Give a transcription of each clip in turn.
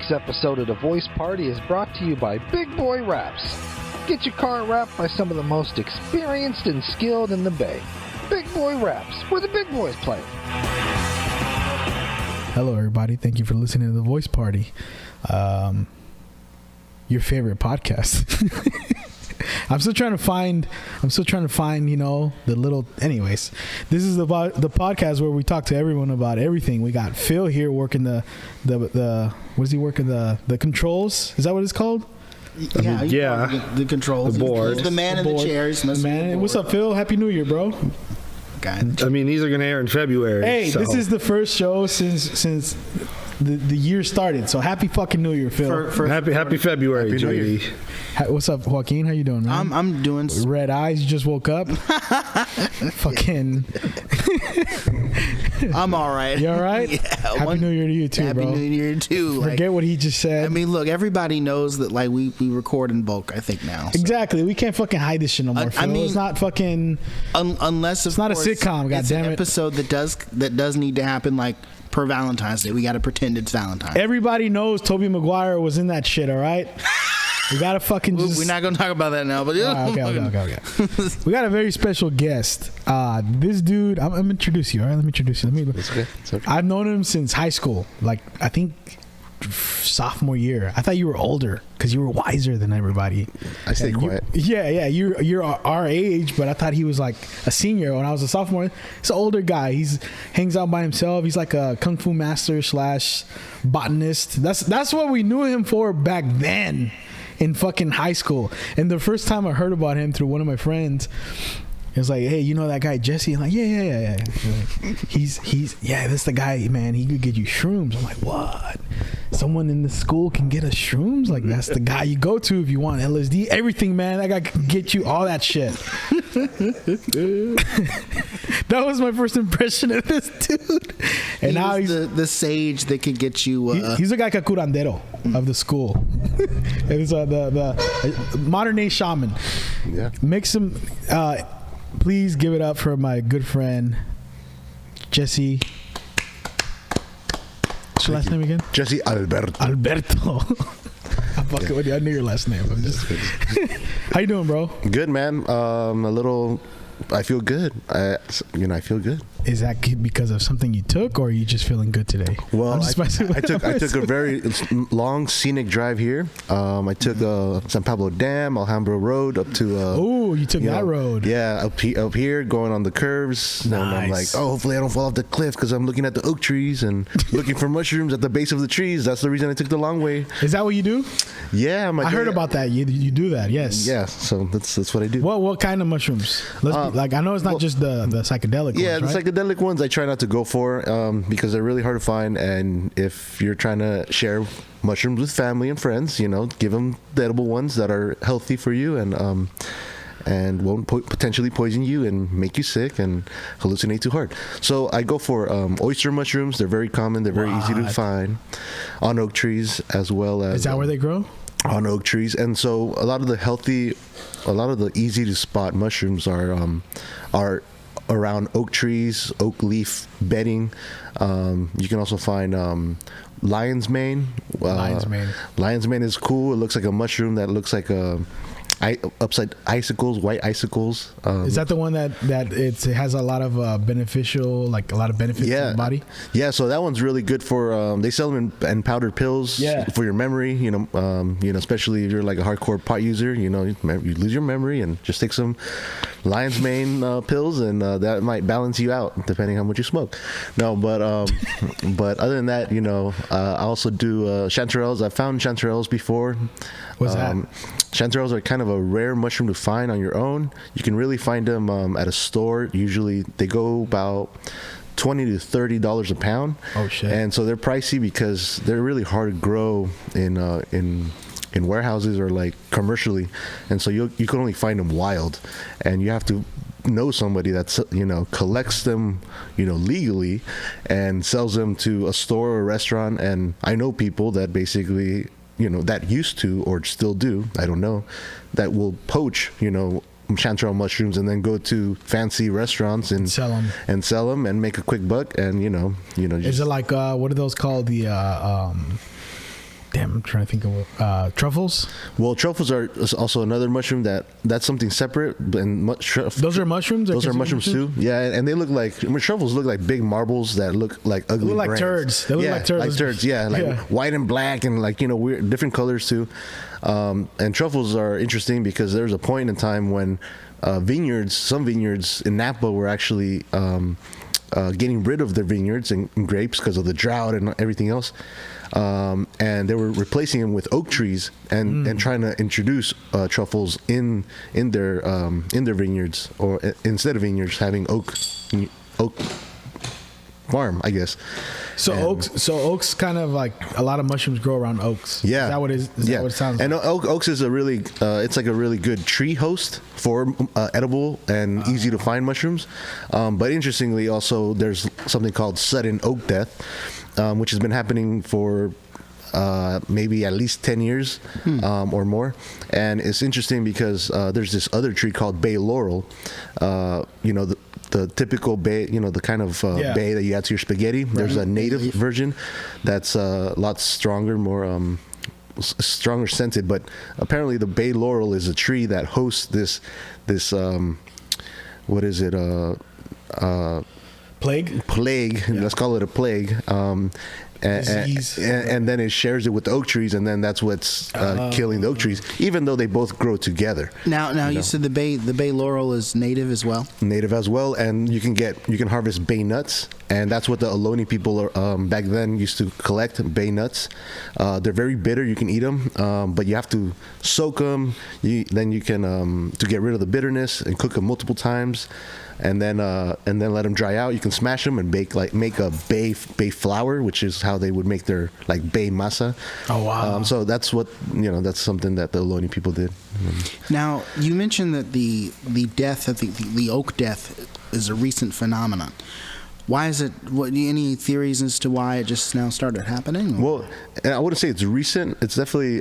week's episode of The Voice Party is brought to you by Big Boy Wraps. Get your car wrapped by some of the most experienced and skilled in the Bay. Big Boy Wraps, where the big boys play. Hello, everybody. Thank you for listening to The Voice Party, your favorite podcast. I'm still trying to find, you know, the little. Anyways, this is the podcast where we talk to everyone about everything. We got Phil here working the what is he working the controls? Is that what it's called? Yeah. The controls, the board, the man in the chairs. Man, what's up, Phil? Happy New Year, bro. God. I mean, these are gonna air in February. Hey, so. This is the first show since the year started. So happy fucking New Year, Phil. Happy February, JD. What's up, Joaquin? How you doing, man? I'm doing red eyes. You just woke up. Fucking. I'm all right. You all right? Yeah. Happy New Year to you too, bro. Happy New Year too. Forget what he just said. I mean, look, everybody knows that like we record in bulk. I think now. So. Exactly. We can't fucking hide this shit no more. Phil. I mean, it's not fucking. Unless it's not a sitcom. God damn it. Episode that does need to happen like per Valentine's Day. We got to pretend it's Valentine's. Everybody knows Tobey Maguire was in that shit. All right. We gotta fucking just... We're not gonna talk about that now, but okay. We got a very special guest. This dude, I'm gonna introduce you. All right, let me introduce you. It's okay. I've known him since high school. Like I think sophomore year. I thought you were older because you were wiser than everybody. I stay quiet. You're our age, but I thought he was like a senior when I was a sophomore. He's an older guy. He's hangs out by himself. He's like a kung fu master / botanist. That's what we knew him for back then. In fucking high school. And the first time I heard about him through one of my friends, it was like, hey, you know that guy Jessie? I'm like, yeah. He's that's the guy, man. He could get you shrooms. I'm like, what? Someone in the school can get us shrooms? Like, that's the guy you go to if you want LSD. Everything, man. That guy can get you all that shit. That was my first impression of this dude. And now he's the sage that could get you. He's like a curandero of the school. It's the modern day shaman. Yeah. Make some. Please give it up for my good friend Jessie. What's your last name again? Jessie Alberto. I knew your last name. I'm just. How you doing, bro? Good, man. I feel good. I feel good. Is that because of something you took, or are you just feeling good today? Well, I took a very long scenic drive here. I took San Pablo Dam, Alhambra Road up to. You took that road. Yeah, up here, going on the curves. Nice. And I'm like, hopefully I don't fall off the cliff because I'm looking at the oak trees and looking for mushrooms at the base of the trees. That's the reason I took the long way. Is that what you do? Yeah, I heard about that. You do that, yes. Yeah, so that's what I do. What kind of mushrooms? I know it's not just the psychedelic ones, yeah, the right? psychedelic ones I try not to go for because they're really hard to find. And if you're trying to share mushrooms with family and friends, give them the edible ones that are healthy for you and won't potentially poison you and make you sick and hallucinate too hard. So I go for oyster mushrooms. They're very common. They're very easy to find on oak trees as well as. Is that where they grow? On oak trees. And so a lot of the easy to spot mushrooms are around oak trees, oak leaf bedding. You can also find lion's mane. Lion's mane is cool. It looks like a mushroom that looks like upside icicles, white icicles. Is that the one that it has a lot of benefits to the body? Yeah, so that one's really good for. They sell them in powdered pills for your memory. Especially if you're like a hardcore pot user. You lose your memory and just take some lion's mane pills, and that might balance you out depending on how much you smoke. No, but other than that, I also do chanterelles. I've found chanterelles before. What's that? Chanterelles are kind of a rare mushroom to find on your own. You can really find them at a store. Usually they go about $20 to $30 a pound. Oh shit! And so they're pricey because they're really hard to grow in warehouses or like commercially, and so you can only find them wild, and you have to know somebody that's collects them legally and sells them to a store or a restaurant. And I know people that basically that used to or still do, I don't know, that will poach chanterelle mushrooms and then go to fancy restaurants and sell them and make a quick buck. And just, is it like what are those called, the Damn, I'm trying to think of truffles. Well, truffles are also another mushroom that's something separate. And Those are mushrooms. Those are mushrooms too. Yeah, and they look like truffles look like big marbles that look like ugly. They look like brands. turds. They look like turds. Like turds. Yeah, like white and black and like weird different colors too. And truffles are interesting because there's a point in time when some vineyards in Napa were actually getting rid of their vineyards and grapes because of the drought and everything else. And they were replacing them with oak trees and trying to introduce truffles in their vineyards, or instead of vineyards having oak farm, I guess. So oaks kind of like a lot of mushrooms grow around oaks. Yeah, is that what is that what it sounds and like? oaks is a really it's like a really good tree host for edible and easy to find mushrooms. But interestingly, also there's something called sudden oak death, which has been happening for maybe at least 10 years or more. And it's interesting because there's this other tree called bay laurel. The typical bay, the kind of bay that you add to your spaghetti. There's a native version that's a lot stronger, more stronger scented. But apparently the bay laurel is a tree that hosts this what is it? Plague. Yeah. Let's call it a plague. And then it shares it with the oak trees, and then that's what's killing the oak trees, even though they both grow together. Now you said the bay laurel is native as well. Native as well, and you can harvest bay nuts, and that's what the Ohlone people back then used to collect, bay nuts. They're very bitter. You can eat them, but you have to soak them. Then you can to get rid of the bitterness and cook them multiple times. And then let them dry out. You can smash them and make a bay flour, which is how they would make their like bay masa. Oh wow! So that's what that's something that the Ohlone people did. Now you mentioned that the death of the oak death is a recent phenomenon. Why is it? Any theories as to why it just now started happening? Well, I wouldn't say it's recent. It's definitely.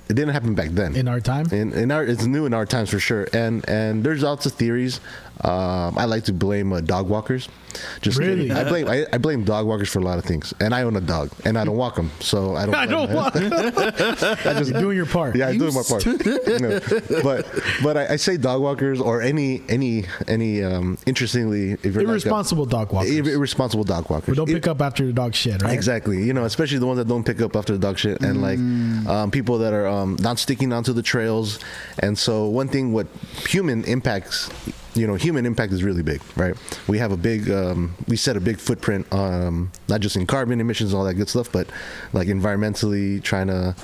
It didn't happen back then. In our time. It's new in our times for sure. And there's lots of theories. I like to blame dog walkers. Just really? kidding. I blame dog walkers for a lot of things. And I own a dog, and I don't walk them, so I don't. I don't walk. You're doing your part. Yeah, I'm doing my part. But I say dog walkers or any interestingly, if you're irresponsible dog walkers. Irresponsible dog walkers. Who don't pick up after the dog shit, right? Exactly. Especially the ones that don't pick up after the dog shit, and like people that are not sticking onto the trails. And so one thing, what human impact is really big, right? We have a big, we set a big footprint, not just in carbon emissions and all that good stuff, but like environmentally trying to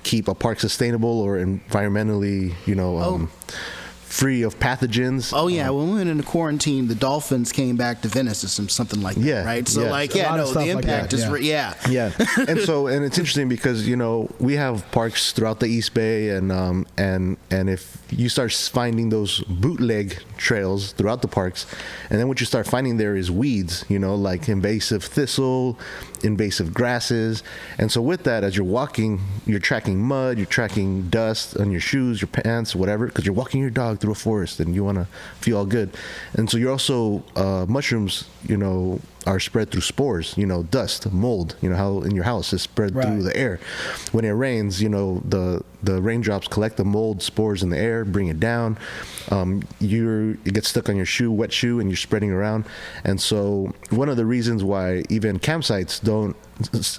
keep a park sustainable or environmentally, free of pathogens. Oh yeah, when we went into quarantine, the dolphins came back to Venice or something like that, right? So the impact is yeah. And it's interesting because we have parks throughout the East Bay, and if you start finding those bootleg trails throughout the parks, and then what you start finding there is weeds, like invasive thistle, invasive grasses, and so with that, as you're walking, you're tracking mud, you're tracking dust on your shoes, your pants, whatever, because you're walking your dog through a forest and you want to feel all good. And so you're also mushrooms are spread through spores, dust, mold, how in your house is spread through the air. When it rains, the raindrops collect the mold spores in the air, bring it down. It gets stuck on your shoe, wet shoe, and you're spreading around. And so one of the reasons why even campsites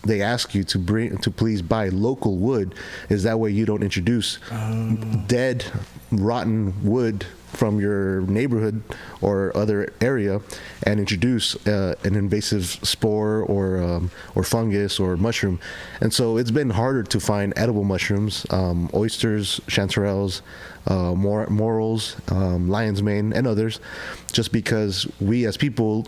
they ask you to please buy local wood is that way you don't introduce dead, rotten wood from your neighborhood or other area and introduce an invasive spore or fungus or mushroom. And so it's been harder to find edible mushrooms, oysters, chanterelles, morels, lion's mane, and others, just because we as people,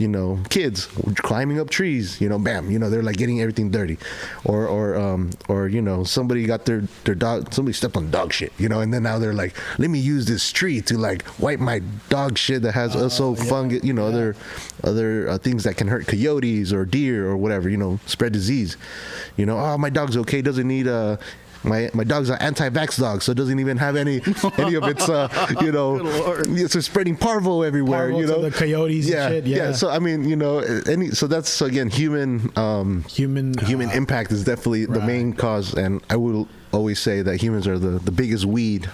kids climbing up trees, bam, they're like getting everything dirty, or somebody got their dog, somebody stepped on dog shit, and then now they're like, let me use this tree to like wipe my dog shit that has fungus, other things that can hurt coyotes or deer or whatever, spread disease. Oh, my dog's okay, doesn't need my dog's an anti-vax dog, so it doesn't even have any of its it's spreading parvo everywhere. Parvo to the coyotes and shit. Yeah. So I mean, so that's again human impact is definitely the main cause, and I will always say that humans are the biggest weed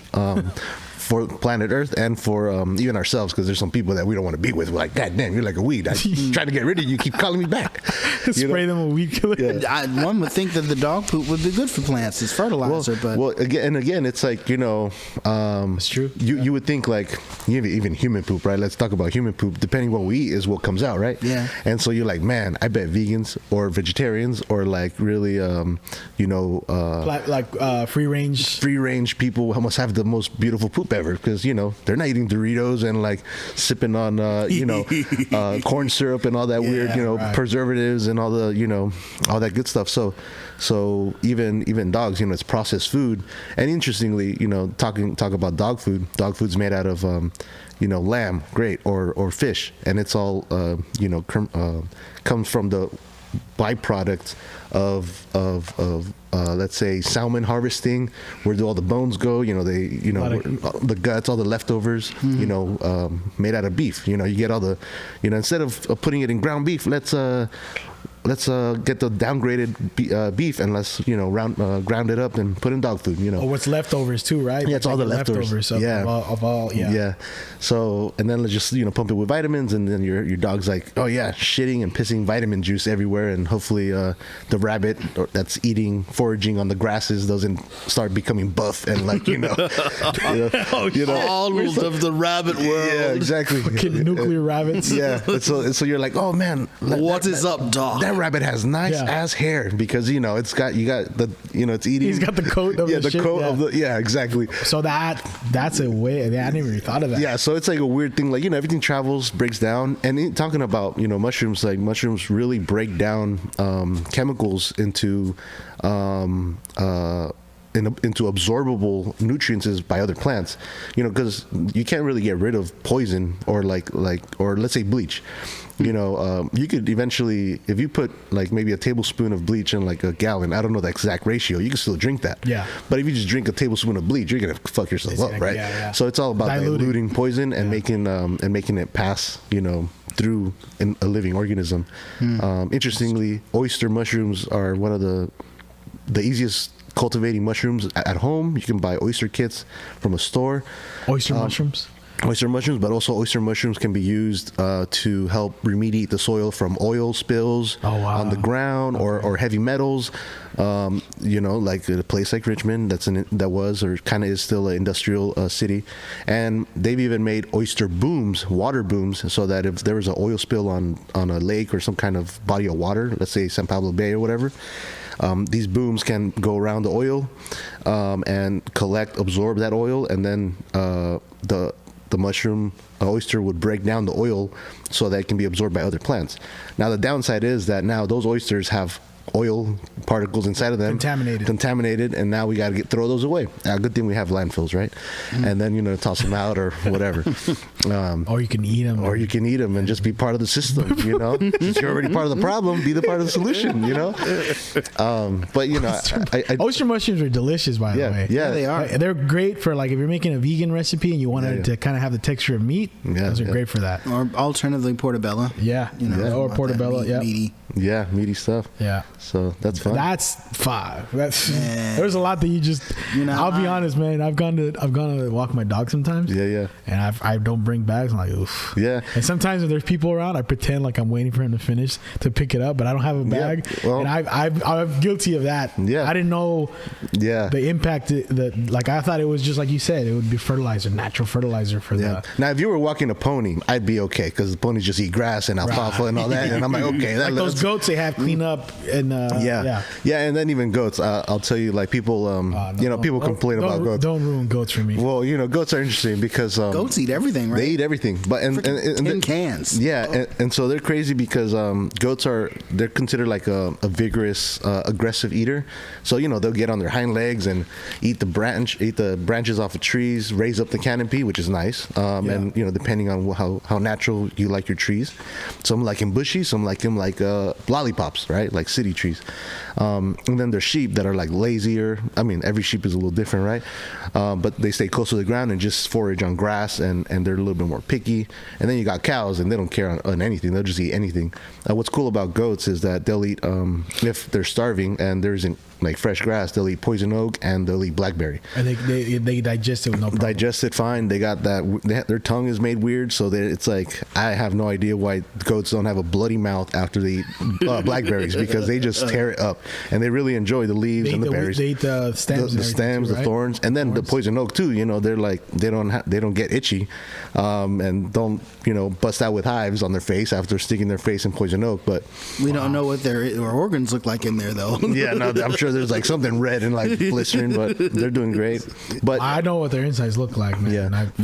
for planet Earth and for even ourselves, because there's some people that we don't want to be with. We're like, God damn, you're like a weed. I'm trying to get rid of you. You keep calling me back. Spray them with weed killer. Yeah. One would think that the dog poop would be good for plants as fertilizer, but again, it's like it's true. You would think like even human poop, right? Let's talk about human poop. Depending what we eat is what comes out, right? Yeah. And so you're like, man, I bet vegans or vegetarians or like really free range people must have the most beautiful poop ever, because they're not eating Doritos and like sipping on corn syrup and all that weird preservatives and all the all that good stuff. So even dogs, it's processed food. And interestingly, talk about dog food's made out of lamb, great, or fish, and it's all comes from the byproduct of let's say salmon harvesting, where do all the bones go, the guts, all the leftovers, made out of beef. You get all the instead of putting it in ground beef, let's get the downgraded beef and let's ground it up and put in dog food. Or what's leftovers too, right? Yeah, it's all the leftovers. Of all. So and then let's just pump it with vitamins, and then your dog's like, oh yeah, shitting and pissing vitamin juice everywhere, and hopefully the rabbit that's foraging on the grasses doesn't start becoming buff and like all of the rabbit world. Yeah, exactly. Fucking nuclear rabbits. Yeah. And so you're like, oh man, what is up, dog? That rabbit has nice ass hair, because it's it's eating. He's got the coat of the coat of the exactly. So that's a way. I never even thought of that. Yeah, so it's like a weird thing, like everything travels, breaks down, and talking about mushrooms, like mushrooms really break down chemicals into absorbable nutrients by other plants, because you can't really get rid of poison or or let's say bleach. You could eventually, if you put like maybe a tablespoon of bleach in like a gallon, I don't know the exact ratio, you can still drink that. Yeah. But if you just drink a tablespoon of bleach, you're gonna fuck yourself up, right? Yeah. So it's all about diluting poison and making it pass, through a living organism. Interestingly, oyster mushrooms are one of the easiest cultivating mushrooms at home. You can buy oyster kits from a store. Oyster mushrooms, but also oyster mushrooms can be used to help remediate the soil from oil spills on the ground or heavy metals. Like a place like Richmond, that was or kind of is still an industrial city, and they've even made oyster booms, water booms, so that if there was an oil spill on a lake or some kind of body of water, let's say San Pablo Bay or whatever, these booms can go around the oil and absorb that oil, and then the mushroom oyster would break down the oil so that it can be absorbed by other plants. Now the downside is that now those oysters have oil particles inside of them, contaminated, and now we got to throw those away. Good thing we have landfills, right? And then toss them out or whatever. Or you can eat them. And just be part of the system. Since you're already part of the problem, be the part of the solution. But oyster mushrooms are delicious, by the way. Yeah, they are. They're great for like if you're making a vegan recipe and you want it to kind of have the texture of meat. Those are great for that. Or alternatively portobello. Yeah, or portobello. Meaty. Yeah, meaty stuff. Yeah. So that's fun. That's 5. There's a lot that you just. I'll be honest, man. I've gone to walk my dog sometimes. Yeah. And I don't bring bags. I'm like, oof. Yeah. And sometimes if there's people around, I pretend like I'm waiting for him to finish to pick it up, but I don't have a bag. Yeah. Well, and I'm guilty of that. Yeah. I didn't know. Yeah. The impact like I thought it was just like you said, it would be fertilizer, natural fertilizer for the. Now, if you were walking a pony, I'd be okay because the ponies just eat grass and alfalfa and all that, and I'm like, okay, like those goats they have clean up and yeah, and then even goats. I'll tell you, like people, people complain about goats. Don't ruin goats for me. Well, goats are interesting because goats eat everything, right? They eat everything, but and in cans. Yeah, and so they're crazy because goats they're considered like a vigorous, aggressive eater. So they'll get on their hind legs and eat the branches off of trees, raise up the canopy, which is nice. And depending on how natural you like your trees, some like them bushy, some like them like lollipops, right? Like city trees. And then there's sheep that are like lazier. I mean, every sheep is a little different, right? But they stay close to the ground and just forage on grass, and they're a little bit more picky. And then you got cows, and they don't care on anything. They'll just eat anything. What's cool about goats is that they'll eat, if they're starving and there isn't like fresh grass, they'll eat poison oak and they'll eat blackberry. And they digest it with no problem. Digest it fine. They got that. Their tongue is made weird, so it's like I have no idea why goats don't have a bloody mouth after they eat blackberries, because they just tear it up, and they really enjoy the leaves and the berries. They eat the stems, the thorns, and then the poison oak too. You know, they're like they don't get itchy, and don't bust out with hives on their face after sticking their face in poison oak. But we don't know what their organs look like in there, though. Yeah, no, I'm sure there's like something red and like blistering, but they're doing great. But I know what their insides look like, man. Yeah, I've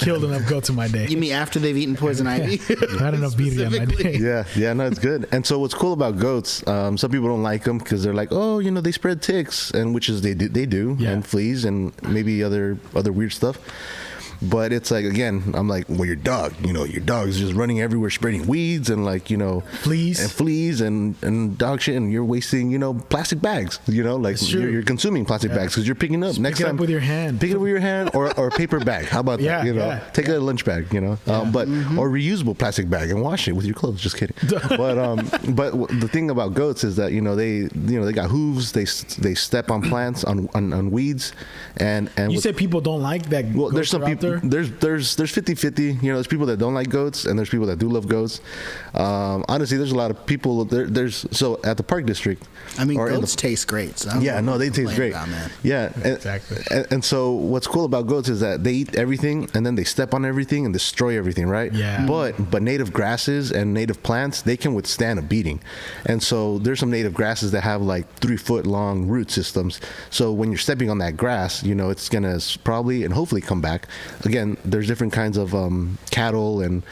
killed enough goats in my day. You mean after they've eaten poison ivy? I had enough beating in my day. Yeah, no, it's good. And so what's cool about goats? Some people don't like them because they're like, oh, they spread ticks, and which is they do, and fleas and maybe other weird stuff. But it's like, again, I'm like, well, your dog is just running everywhere, spreading weeds and fleas and dog shit, and you're wasting, plastic bags, like you're consuming plastic bags because you're picking up. Just next pick it time, up with your hand. Pick it up with your hand or a paper bag. How about that? Take a lunch bag, but or reusable plastic bag and wash it with your clothes. Just kidding. But the thing about goats is that they got hooves. They step on plants, on weeds, and you said people don't like that. Well, there's some people. There's 50-50. There's people that don't like goats, and there's people that do love goats. Honestly, there's a lot of people. So at the park district. I mean, goats taste great. So they taste great. Exactly. And so what's cool about goats is that they eat everything, and then they step on everything and destroy everything, right? Yeah. But native grasses and native plants, they can withstand a beating. And so there's some native grasses that have like 3-foot long root systems. So when you're stepping on that grass, it's gonna probably and hopefully come back. Again, there's different kinds of cattle and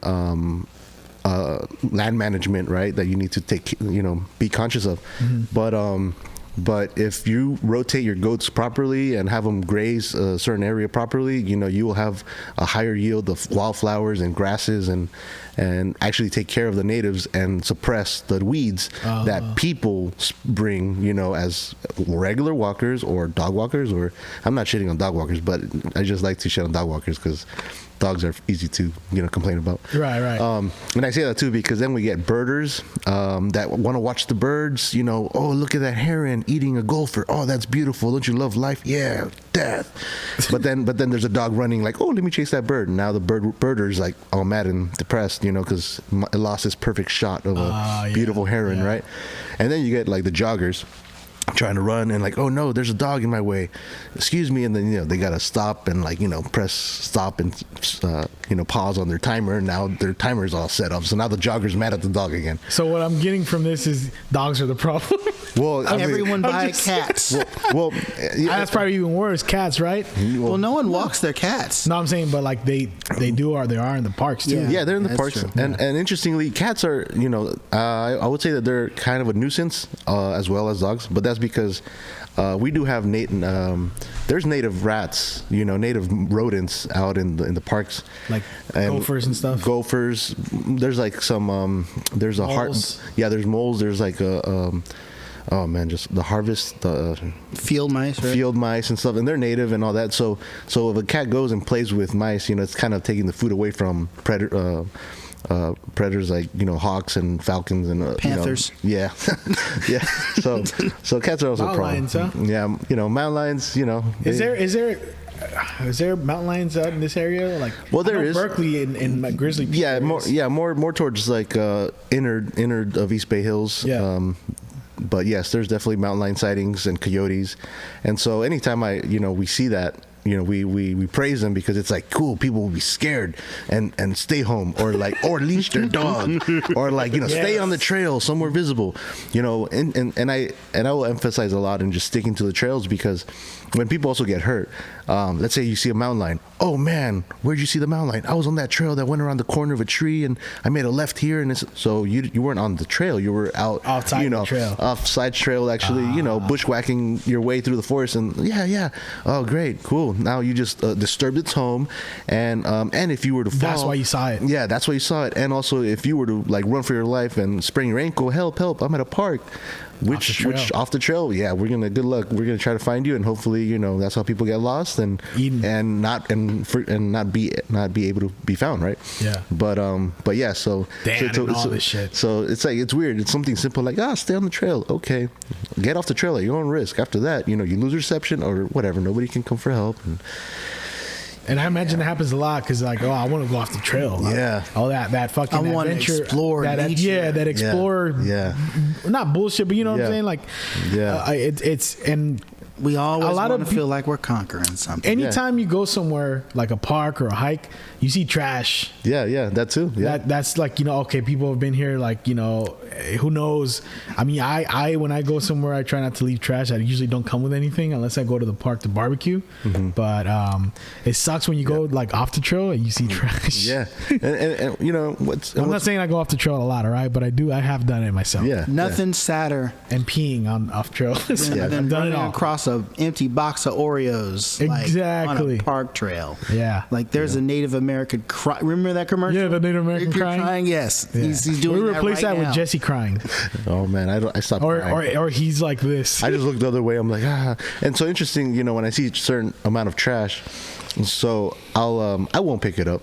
land management, right, that you need to be conscious of. But if you rotate your goats properly and have them graze a certain area properly, you will have a higher yield of wildflowers and grasses and actually take care of the natives and suppress the weeds that people bring, as regular walkers or dog walkers. Or I'm not shitting on dog walkers, but I just like to shit on dog walkers because dogs are easy to complain about. Right. And I say that too because then we get birders that want to watch the birds. Oh, look at that heron eating a gopher. Oh, that's beautiful. Don't you love life? Yeah, death. but then there's a dog running like, oh, let me chase that bird. And now the birder's like all mad and depressed, because it lost its perfect shot of a beautiful heron, right? And then you get like the joggers trying to run and like, oh no, there's a dog in my way, excuse me, and then they gotta stop and press stop and pause on their timer, and now their timer's all set up, so now the jogger's mad at the dog again. So what I'm getting from this is dogs are the problem. Well, everyone buy cats. Well, that's probably even worse. Cats, right? Well, no one walks their cats. No, I'm saying, but like they are in the parks too. Yeah, they're in the parks, true. and interestingly, cats are I would say that they're kind of a nuisance as well as dogs, but that's because we do have there's native rats, native rodents out in the parks, like gophers and stuff. Gophers. There's like some there's a moles. there's moles. There's like just the harvest, the field mice, right? Field mice and stuff, and they're native and all that. So if a cat goes and plays with mice, it's kind of taking the food away from predators like hawks and falcons and panthers. Yeah. So cats are also a problem. Lions, huh? Yeah, mountain lions. Is there mountain lions out in this area? Like, well, there is Berkeley and Grizzly Peak. More towards like inner of East Bay Hills. Yeah. But yes, there's definitely mountain lion sightings and coyotes, and so anytime we see that, we praise them because it's like, cool, people will be scared and stay home or leash their dog or stay on the trail somewhere visible, and I will emphasize a lot in just sticking to the trails, because when people also get hurt, let's say you see a mountain lion. Oh man, where'd you see the mountain lion? I was on that trail that went around the corner of a tree and I made a left here, and so you weren't on the trail, you were out outside the trail, offside trail actually, bushwhacking your way through the forest, and oh great, cool. cool. Now you just disturbed its home, and if you were to fall, That's why you saw it. Yeah, that's why you saw it. And also, if you were to like run for your life and sprain your ankle, help! I'm at a park. Which off the trail? Yeah, good luck. We're gonna try to find you, and hopefully, that's how people get lost and not be able to be found, right? Yeah. But yeah. So all this shit. So it's like it's weird. It's something simple like stay on the trail. Okay, get off the trail at your own risk. After that, you lose reception or whatever. Nobody can come for help. And I imagine it happens a lot because, like, I want to go off the trail. Yeah. All that fucking I want to adventure. explore nature. That explore. Yeah. Not bullshit, but you know what I'm saying? Like, and we always a lot want of to feel like we're conquering something. anytime you go somewhere like a park or a hike, you see trash. Yeah, that too. Yeah. That's like, okay, people have been here, like, who knows? I mean, I when I go somewhere, I try not to leave trash. I usually don't come with anything unless I go to the park to barbecue. Mm-hmm. But it sucks when you go like off the trail and you see trash. Yeah. And I'm not saying I go off the trail a lot, all right? But I have done it myself. Yeah. Nothing sadder And peeing on off trail. than I've done it running all. across an empty box of Oreos Exactly. on a park trail. Yeah. Like there's a Native American cry. Remember that commercial? Yeah, the Native American You're crying. Yes. Yeah. He's doing We replaced that right with now. Jessie crying, Oh man, I stopped. crying. or he's like this. I just look the other way. I'm like, And so interesting, when I see a certain amount of trash, so I won't pick it up.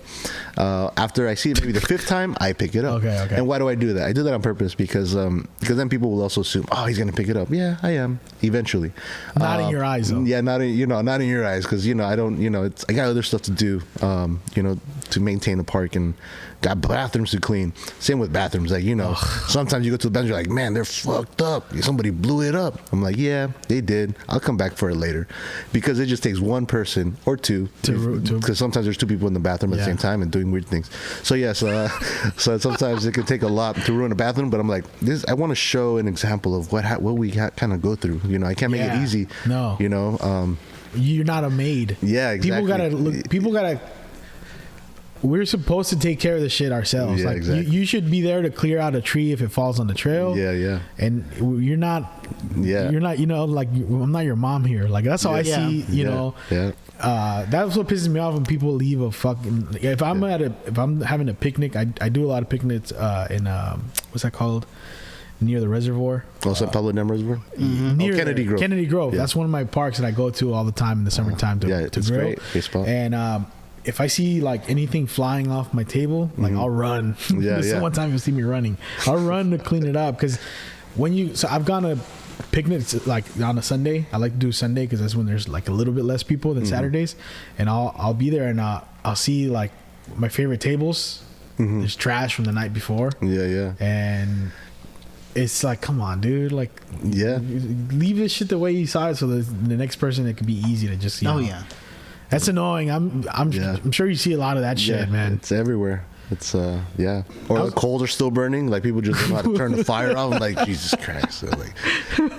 After I see it maybe the fifth time, I pick it up. Okay. And why do I do that? I do that on purpose because then people will also assume, he's gonna pick it up. Yeah, I am eventually. Not in your eyes, though. Yeah, not in your eyes because I don't. I got other stuff to do. To maintain the park and got bathrooms to clean. Same with bathrooms. Like sometimes you go to the bathroom, you're like, man, they're fucked up. Somebody blew it up. I'm like, yeah, they did. I'll come back for it later, because it just takes one person or two. Because sometimes there's two people in the bathroom at the same time and doing weird things. So yes, so sometimes it could take a lot to ruin a bathroom. But I'm like, I want to show an example of what we kind of go through. I can't make it easy. No. You're not a maid. Yeah, exactly. People gotta. We're supposed to take care of the shit ourselves. Yeah, like exactly. you should be there to clear out a tree if it falls on the trail. Yeah. And you're not. Yeah. You're not. Like I'm not your mom here. Like that's how I see. Yeah. That's what pisses me off when people leave a fucking. If I'm having a picnic, I do a lot of picnics in what's that called? Near the reservoir. San Pablo Dam Reservoir? Near Kennedy Grove. Kennedy Grove. Yeah. That's one of my parks that I go to all the time in the summertime to it's grill. great spot. And if I see like anything flying off my table, like I'll run. One time you'll see me running. I'll run to clean it up because so I've gone to picnics like on a Sunday. I like to do Sunday because that's when there's like a little bit less people than Saturdays, and I'll be there and I'll see like my favorite tables. There's trash from the night before. Yeah. And it's like, come on, dude. Like, leave this shit the way you saw it, so the next person it could be easy to just. That's annoying. I'm sure you see a lot of that shit, man. It's everywhere. It's Or the coals are still burning. Like people just don't know how to turn the fire off. I'm like, Jesus Christ.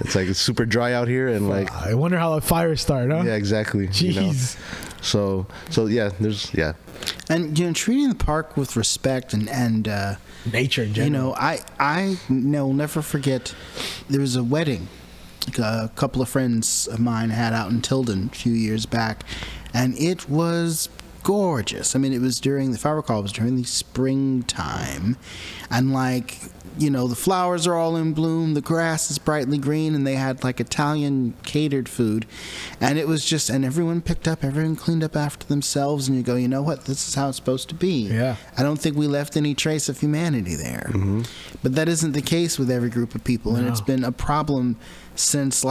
So, it's super dry out here, and like I wonder how the fire started, huh? Yeah, exactly. Jeez. So yeah, there's And treating the park with respect and nature in general. I will never forget. There was a wedding a couple of friends of mine had out in Tilden a few years back, and it was gorgeous. I mean, it was during, if I recall, it was during the springtime, and the flowers are all in bloom, the grass is brightly green, and they had Italian catered food, and it was just, and everyone cleaned up after themselves, and you go, you know what, this is how it's supposed to be. Yeah. I don't think we left any trace of humanity there. But that isn't the case with every group of people, and it's been a problem since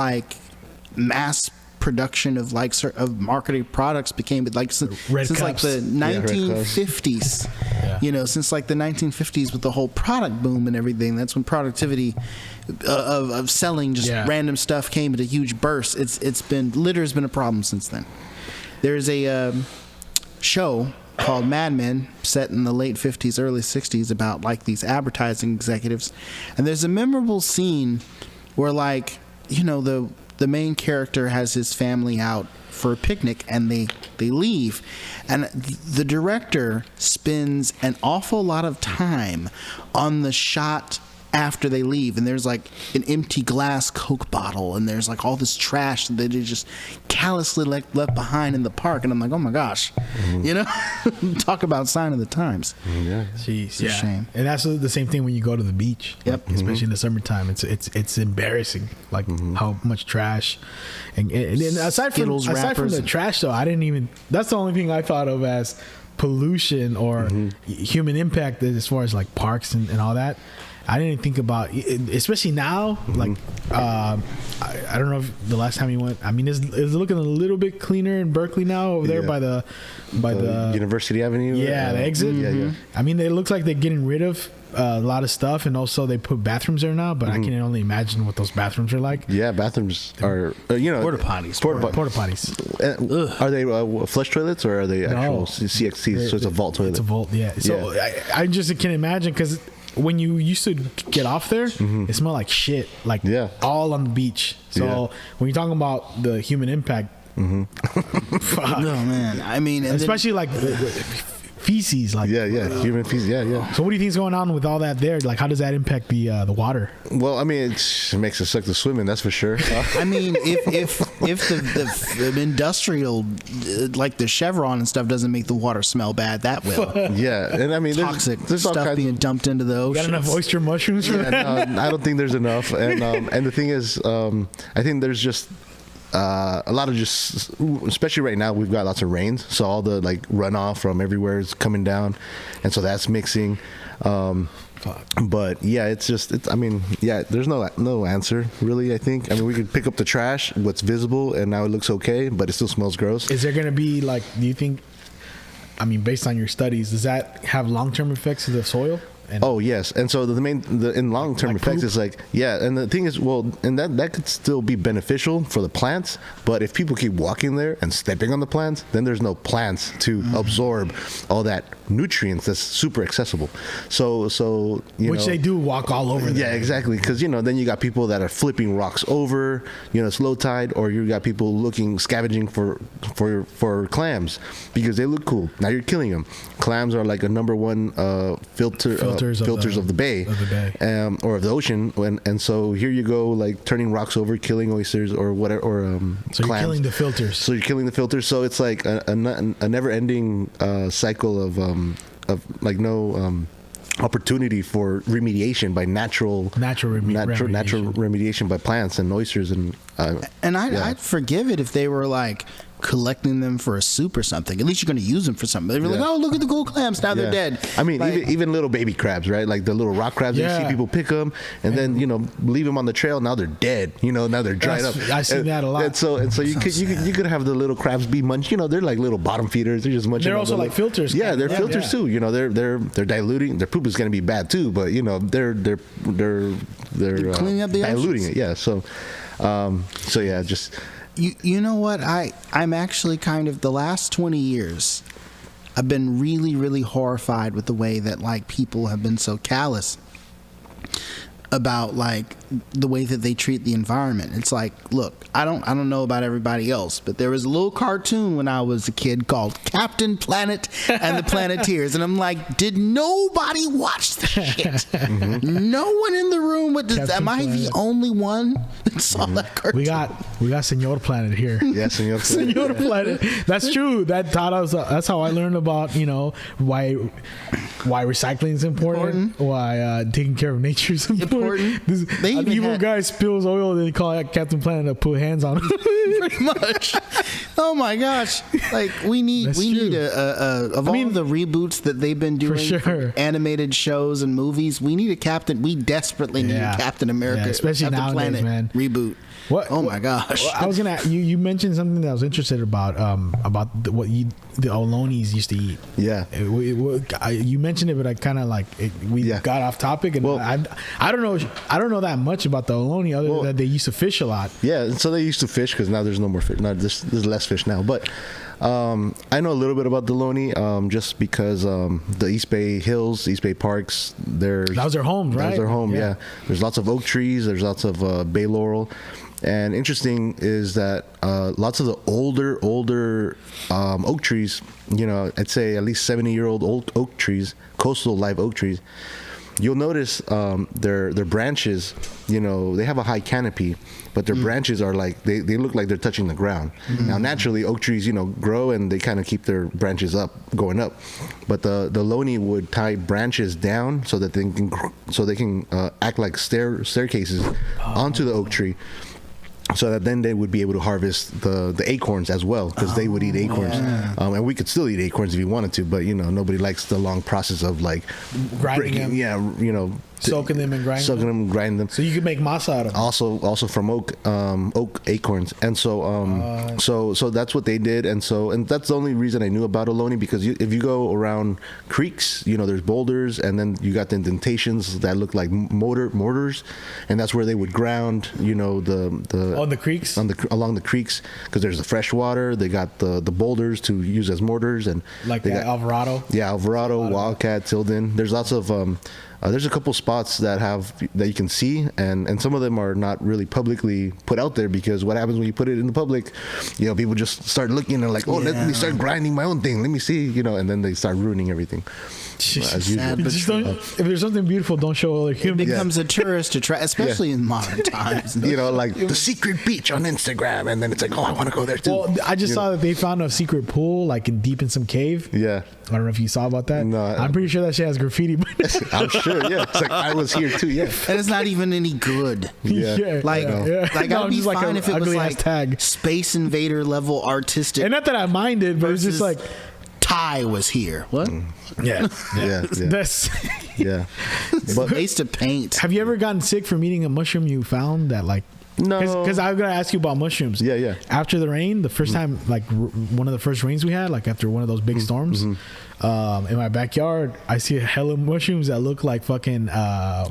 mass production of of marketing products became since the 1950s. Since the 1950s with the whole product boom and everything, that's when productivity of selling just random stuff came at a huge burst. Litter's been a problem since then. There's a show called Mad Men set in the late 50s, early 60s about these advertising executives, and there's a memorable scene where the main character has his family out for a picnic, and they leave, and the director spends an awful lot of time on the shot after they leave, and there's like an empty glass Coke bottle, and there's like all this trash that they just callously left behind in the park, and I'm like, oh my gosh, you know, talk about sign of the times. Yeah. Jeez, a shame. And that's the same thing when you go to the beach. Yep. Especially in the summertime, it's embarrassing, like how much trash. And aside from Skittles, the trash, though, I didn't even. That's the only thing I thought of as pollution or human impact as far as like parks and all that. I didn't think about, especially now, like, I don't know if the last time you went, I mean, it's looking a little bit cleaner in Berkeley now over there by the University Avenue. Yeah, the exit. Yeah. I mean, it looks like they're getting rid of a lot of stuff, and also they put bathrooms there now, but I can only imagine what those bathrooms are like. Yeah, bathrooms are, Porta potties. Porta potties. Are they flush toilets or are they actual CXTs? So it's a vault toilet. It's a vault, yeah. So I just can imagine, because when you used to get off there, it smelled like shit, like all on the beach. So when you're talking about the human impact, fuck. No, man. I mean, especially like feces, like human feces, So what do you think is going on with all that there? Like, how does that impact the water? Well, I mean, it makes it suck to swim in, that's for sure. I mean, if the industrial, like the Chevron and stuff, doesn't make the water smell bad, that will. Yeah, and I mean, toxic there's all stuff kinds being dumped into the ocean. Got enough oyster mushrooms for that? I don't think there's enough, and the thing is, I think there's just a lot of just, especially right now, we've got lots of rains, so all the like runoff from everywhere is coming down, and so that's mixing. But yeah, I mean, there's no answer really. I think, I mean, we could pick up the trash, what's visible, and now it looks okay, but it still smells gross. Is there going to be, like, do you think, I mean, based on your studies, does that have long-term effects to the soil? Oh yes, and so in long-term effects is like, and the thing is, well, and that could still be beneficial for the plants, but if people keep walking there and stepping on the plants, then there's no plants to absorb all that nutrients that's super accessible. So which they do walk all over there. Yeah, exactly, because then you got people that are flipping rocks over, it's low tide, or you got people scavenging for clams because they look cool. Now you're killing them. Clams are like a number one filters of the bay, or of the ocean, and so here you go, like turning rocks over, killing oysters or whatever, or so clams. You're killing the filters. So you're killing the filters. So it's like a never-ending cycle of like no opportunity for remediation by natural remediation by plants and oysters and I'd forgive it if they were like collecting them for a soup or something. At least you're going to use them for something. They were like, oh, look at the gold clams, now they're dead. I mean, like, even little baby crabs, right? Like the little rock crabs, you see people pick them and then leave them on the trail. Now they're dead. Now they're dried up. I've seen that a lot. And so you could have the little crabs be munched. They're like little bottom feeders. They're just munching. They're also like filters. Yeah, they're filters too. They're diluting. Their poop is going to be bad too, but they're cleaning up the diluting oceans. it. Yeah. So yeah, just. You know what? I'm actually kind of, the last 20 years, I've been really, really horrified with the way that like people have been so callous about like the way that they treat the environment. It's like, look, I don't know about everybody else, but there was a little cartoon when I was a kid called Captain Planet and the Planeteers, and I'm like, did nobody watch this shit? No one in the room am I the only one that saw that cartoon? We got Senor Planet here. Yeah, Senor Planet. Senor Planet. That's true. That taught us. That's how I learned about why recycling is important. Why taking care of nature is important. An evil guy spills oil, then they call it Captain Planet to put hands on him. Pretty much. Oh my gosh! Like we need of all the reboots that they've been doing for animated shows and movies, we need a Captain. We desperately need a Captain America, especially Captain nowadays, Planet man. Reboot. Oh my gosh! I was gonna. You mentioned something that I was interested about what the Ohlonies used to eat. Yeah. You mentioned it, but I kind of got off topic, and I don't know that much about the Ohlone other than that they used to fish a lot. Yeah, so they used to fish because now there's no more fish. Now there's less fish now, but. I know a little bit about the Ohlone, just because the East Bay Hills, East Bay Parks, that was their home, right? That was their home, yeah. There's lots of oak trees. There's lots of bay laurel. And interesting is that lots of the older oak trees, I'd say at least 70-year-old old oak trees, coastal live oak trees, you'll notice their branches, you know, they have a high canopy, but their branches are like they look like they're touching the ground. Now naturally oak trees, you know, grow and they kind of keep their branches going up, but the Loney would tie branches down so that they can act like staircases onto the oak tree, so that then they would be able to harvest the acorns as well, because they would eat acorns. And we could still eat acorns if we wanted to, but you know, nobody likes the long process of like Grinding them. Yeah, you know, Soaking them and grinding them. So you can make masa out of them. Also from oak acorns, and so that's what they did, and that's the only reason I knew about Ohlone, because if you go around creeks, you know, there's boulders, and then you got the indentations that look like mortars, and that's where they would ground, you know, on the creeks, along the creeks, because there's the fresh water. They got the boulders to use as mortars, and like that Alvarado. Yeah, Alvarado, Wildcat, Tilden. There's lots of there's a couple spots that you can see, and some of them are not really publicly put out there, because what happens when you put it in the public, you know, people just start looking and like, oh, let me start grinding my own thing. Let me see, you know, and then they start ruining everything. As usual. If there's something beautiful, don't show other humans. It becomes a tourist attraction, especially in modern times. You know, like the secret beach on Instagram, and then it's like, oh, I want to go there too. Well, I just saw that they found a secret pool, like deep in some cave. Yeah. I don't know if you saw about that. No, I'm pretty sure that shit has graffiti. I'm sure. Yeah, it's like I was here too. Yeah, and it's not even any good. Yeah, like I'd be fine if it was like tag. Space Invader level artistic. And not that I minded, but it's just like Ty was here. What? Yeah. That's But waste to paint. Have you ever gotten sick from eating a mushroom you found that like? No, because I'm gonna ask you about mushrooms. Yeah. After the rain, the first time, like one of the first rains we had, like after one of those big storms, in my backyard, I see a hell of mushrooms that look like fucking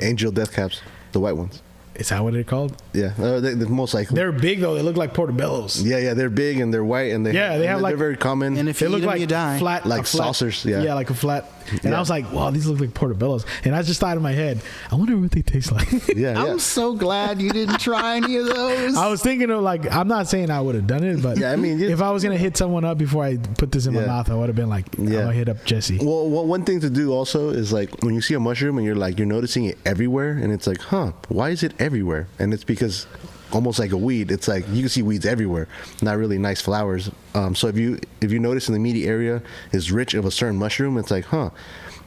angel death caps, the white ones. Is that what they're called? Yeah, they're most likely. They're big though. They look like portobellos. Yeah, they're big and they're white, and they have like, they're very common. And if they you look eat them, like you die. Flat, like saucers. Yeah, like a flat. And I was like, wow, these look like portobellos. And I just thought in my head, I wonder what they taste like. I'm so glad you didn't try any of those. I was thinking of like, I'm not saying I would have done it, but I mean, if I was gonna hit someone up before I put this in my mouth, I would have been like, I'm gonna hit up Jessie. Well, one thing to do also is like when you see a mushroom and you're noticing it everywhere, and it's like, why is it everywhere? And it's because almost like a weed, it's like you can see weeds everywhere, not really nice flowers. So if you notice in the immediate area is rich of a certain mushroom, it's like,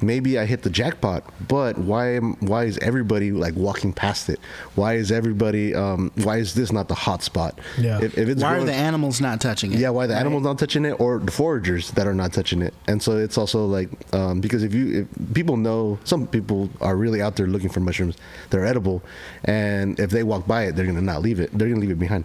maybe I hit the jackpot, but why is everybody like walking past it? Why is this not the hot spot? Yeah. If it's why are the animals not touching it? Yeah, why the animals not touching it, or the foragers that are not touching it? And so it's also like because if people know, some people are really out there looking for mushrooms, they're edible, and if they walk by it, they're gonna not leave it. They're gonna leave it behind.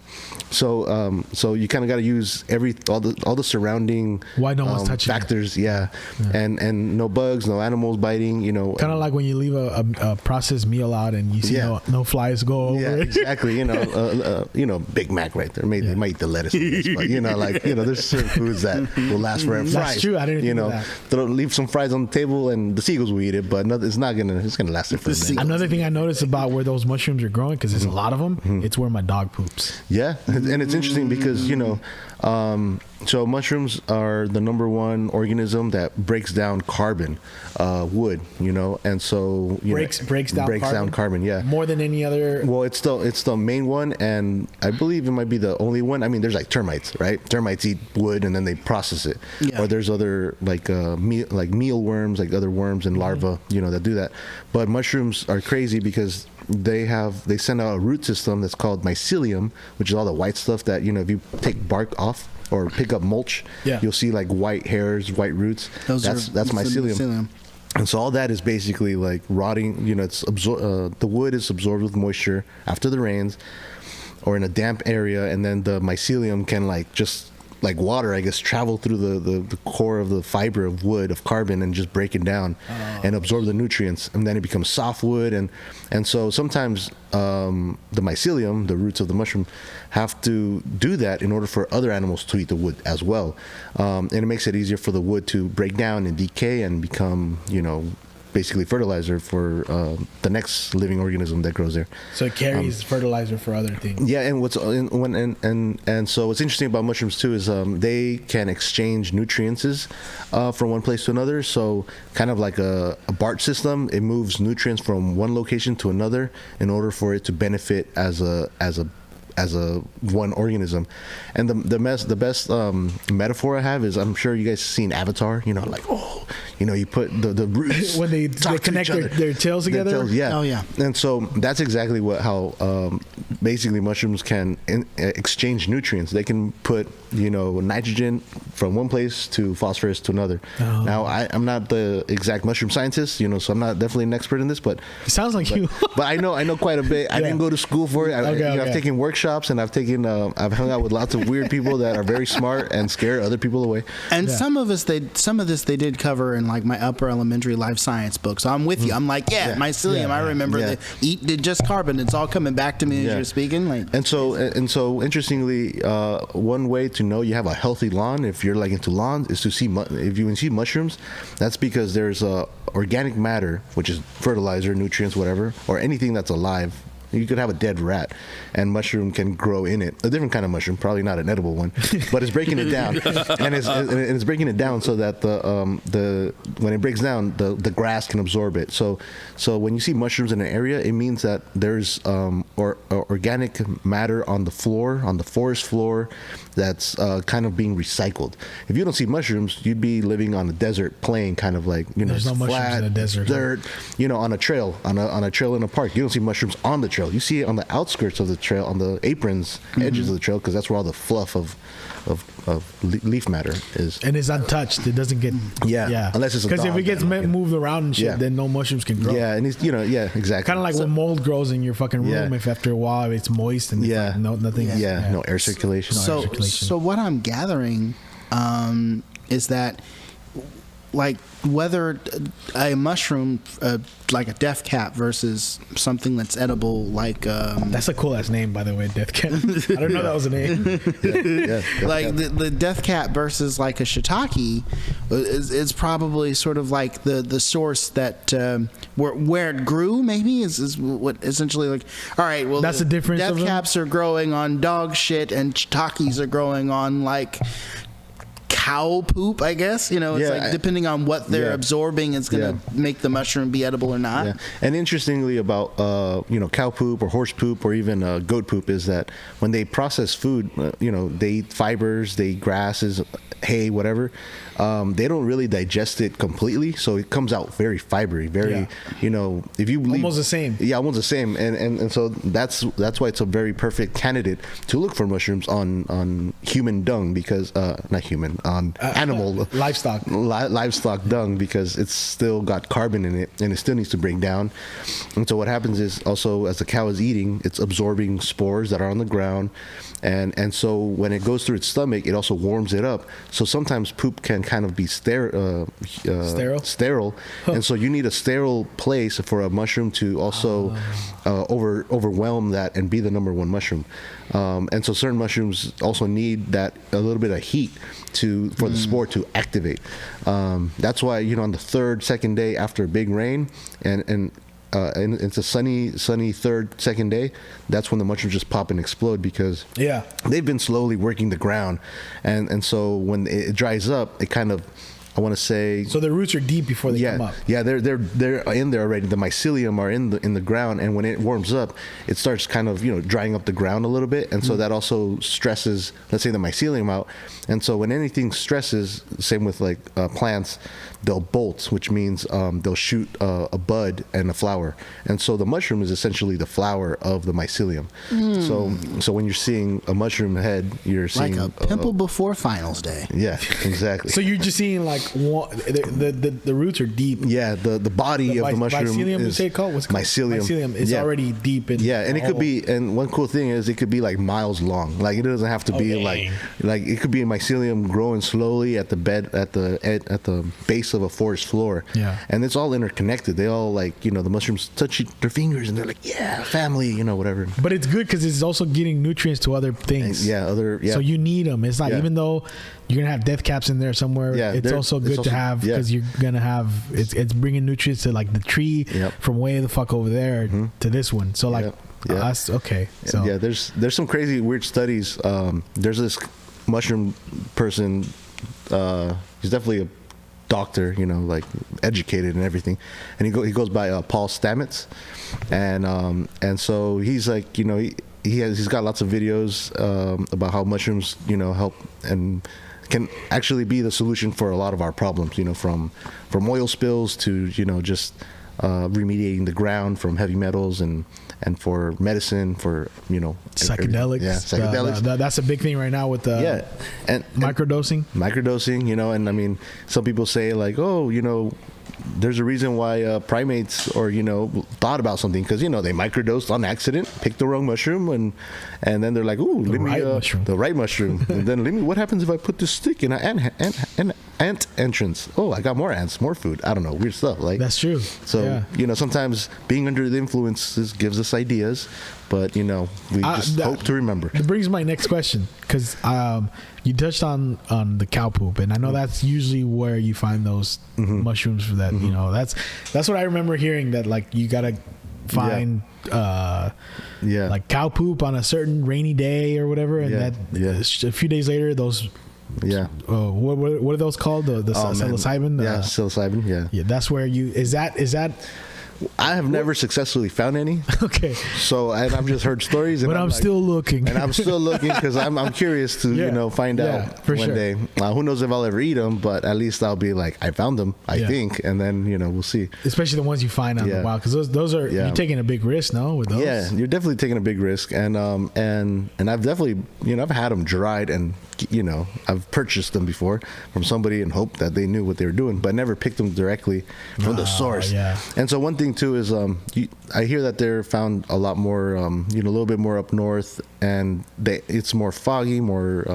So you kind of got to use all the surrounding why no one's touching factors. Yeah. And no bugs, no animals biting, you know. Kind of like when you leave a processed meal out and you see no flies go over it. Exactly. You know, Big Mac right there. Maybe they might eat the lettuce, but there's certain foods that will last forever. That's true. I didn't think of that. They'll leave some fries on the table and the seagulls will eat it, but it's gonna last there for a minute. Another thing I noticed about where those mushrooms are growing, because there's a lot of them, it's where my dog poops. Yeah, and it's interesting because so mushrooms are the number one organism that breaks down carbon, wood, and so breaks down carbon. Yeah, more than any other. Well, it's the main one, and I believe it might be the only one. I mean, there's like termites, right? Termites eat wood and then they process it. Yeah. Or there's other like mealworms, like other worms and larvae, that do that. But mushrooms are crazy because they send out a root system that's called mycelium, which is all the white stuff that if you take bark off or pick up mulch, you'll see like white hairs, white roots. That's mycelium. And so all that is basically like rotting. It's the wood is absorbed with moisture after the rains, or in a damp area, and then the mycelium can just like water, I guess, travel through the core of the fiber of wood, of carbon, and just break it down and absorb the nutrients, and then it becomes softwood. And so sometimes the mycelium, the roots of the mushroom, have to do that in order for other animals to eat the wood as well. And it makes it easier for the wood to break down and decay and become, basically fertilizer for the next living organism that grows there. So it carries fertilizer for other things. Yeah, and so what's interesting about mushrooms too is they can exchange nutrients from one place to another. So kind of like a BART system, it moves nutrients from one location to another in order for it to benefit as a one organism. And the best metaphor I have is, I'm sure you guys seen Avatar, like, you put the roots when they connect their tails together. Yeah. Oh, yeah. And so that's exactly how basically mushrooms can exchange nutrients. They can put nitrogen from one place to phosphorus to another. Oh. Now I'm not the exact mushroom scientist, so I'm not definitely an expert in this, but it sounds like you. But I know quite a bit. I didn't go to school for it. I've taken workshops, and I've hung out with lots of weird people that are very smart and scare other people away. And some of this they did cover in like my upper elementary life science book. So I'm with you. I'm like, mycelium. I remember that eat did just carbon. It's all coming back to me as you're speaking. Like, and so interestingly, one way to know you have a healthy lawn, if you're like into lawns, is to see if you can see mushrooms. That's because there's organic matter, which is fertilizer, nutrients, whatever, or anything that's alive. You could have a dead rat, and mushroom can grow in it. A different kind of mushroom, probably not an edible one, but it's breaking it down, and it's breaking it down so that when it breaks down, the grass can absorb it. So when you see mushrooms in an area, it means that there's organic matter on the floor, on the forest floor, that's kind of being recycled. If you don't see mushrooms, you'd be living on a desert plain, kind of like there's no flat mushrooms in a desert, dirt, on a trail, on a trail in a park. You don't see mushrooms on the trail. You see it on the outskirts of the trail, on the aprons, edges of the trail, because that's where all the fluff of leaf matter is. And it's untouched. It doesn't get unless it's because if it gets moved around and shit, then no mushrooms can grow. Yeah, and it's exactly. Kind of like when mold grows in your fucking room. If after a while it's moist and it's like nothing. No air circulation. So what I'm gathering is that, like, whether a mushroom, like a death cap, versus something that's edible, like that's a cool ass name, by the way, death cap. I don't know that was a name. Like the death cap versus like a shiitake is probably sort of like the source that where it grew. Maybe is what essentially, like, all right, well, that's the difference. Death caps are growing on dog shit, and shiitakes are growing on like cow poop, I guess. It's like depending on what they're absorbing, it's going to make the mushroom be edible or not. Yeah. And interestingly about cow poop or horse poop or even goat poop is that when they process food, they eat fibers, they eat grasses, hay, whatever. They don't really digest it completely, so it comes out very fibery, very if you leave, almost the same. Yeah, almost the same. And so that's why it's a very perfect candidate to look for mushrooms on human dung, because not human, on animal livestock dung, because it's still got carbon in it and it still needs to break down. And so what happens is, also as the cow is eating, it's absorbing spores that are on the ground, and so when it goes through its stomach, it also warms it up. So sometimes poop can kind of be sterile, and so you need a sterile place for a mushroom to also overwhelm that and be the number one mushroom. And so certain mushrooms also need that a little bit of heat for the spore to activate. That's why on the second day after a big rain, and it's a sunny second day, that's when the mushrooms just pop and explode, because they've been slowly working the ground, and so when it dries up, it kind of, I want to say, so the roots are deep before they come up. Yeah, they're in there already. The mycelium are in the ground, and when it warms up, it starts kind of drying up the ground a little bit, and so that also stresses, let's say, the mycelium out. And so when anything stresses, same with like plants, they'll bolt, which means they'll shoot a bud and a flower. And so the mushroom is essentially the flower of the mycelium. So when you're seeing a mushroom head, you're seeing like a pimple before finals day. Yeah, exactly. So you're just seeing like the roots are deep. Yeah, the body of the mushroom mycelium, is you say it called? What's it called? Mycelium is already deep in. Yeah, and it could be, and one cool thing is it could be like miles long. Like it doesn't have to be like it could be a mycelium growing slowly at the base of a forest floor. Yeah, and it's all interconnected. They all the mushrooms touch their fingers and they're like, family, whatever. But it's good because it's also getting nutrients to other things. So you need them. It's not, even though you're gonna have death caps in there somewhere. Yeah, it's also also good to have because you're gonna have it's bringing nutrients to like the tree from way the fuck over there to this one. So like us, okay. So yeah, there's some crazy weird studies. There's this mushroom person. He's definitely a doctor, you know, like educated and everything, and he goes by Paul Stamets, and so he's like, you know, he's got lots of videos about how mushrooms, you know, help and can actually be the solution for a lot of our problems, you know, from oil spills to, you know, just remediating the ground from heavy metals and for medicine, for, you know, psychedelics. Yeah, psychedelics. That's a big thing right now with the and microdosing, you know. And I mean, some people say like, oh, you know, there's a reason why primates, or, you know, thought about something because, you know, they microdosed on accident, picked the wrong mushroom, and then they're like, ooh, the right mushroom. And then what happens if I put this stick in an ant entrance? Oh, I got more ants, more food. I don't know, weird stuff. Like, that's true. So you know, sometimes being under the influences gives us ideas, but, you know, we just hope to remember. It brings my next question, because you touched on the cow poop, and I know that's usually where you find those mushrooms for that. You know, that's what I remember hearing, that like you gotta find like cow poop on a certain rainy day or whatever, and a few days later those what are those called, the psilocybin? Psilocybin. Yeah, that's where you is that I have never successfully found any. Okay. So I've just heard stories, and but I'm still looking. And I'm still looking because I'm curious to you know, find out one day. Who knows if I'll ever eat them? But at least I'll be like, I found them. I think, and then, you know, we'll see. Especially the ones you find on the wild, because those are you're taking a big risk, no? With those. Yeah, you're definitely taking a big risk, and I've definitely, you know, I've had them dried, and, you know, I've purchased them before from somebody and hoped that they knew what they were doing, but never picked them directly from the source. Yeah. And so one thing too is I hear that they're found a lot more, you know, a little bit more up north, and it's more foggy, more,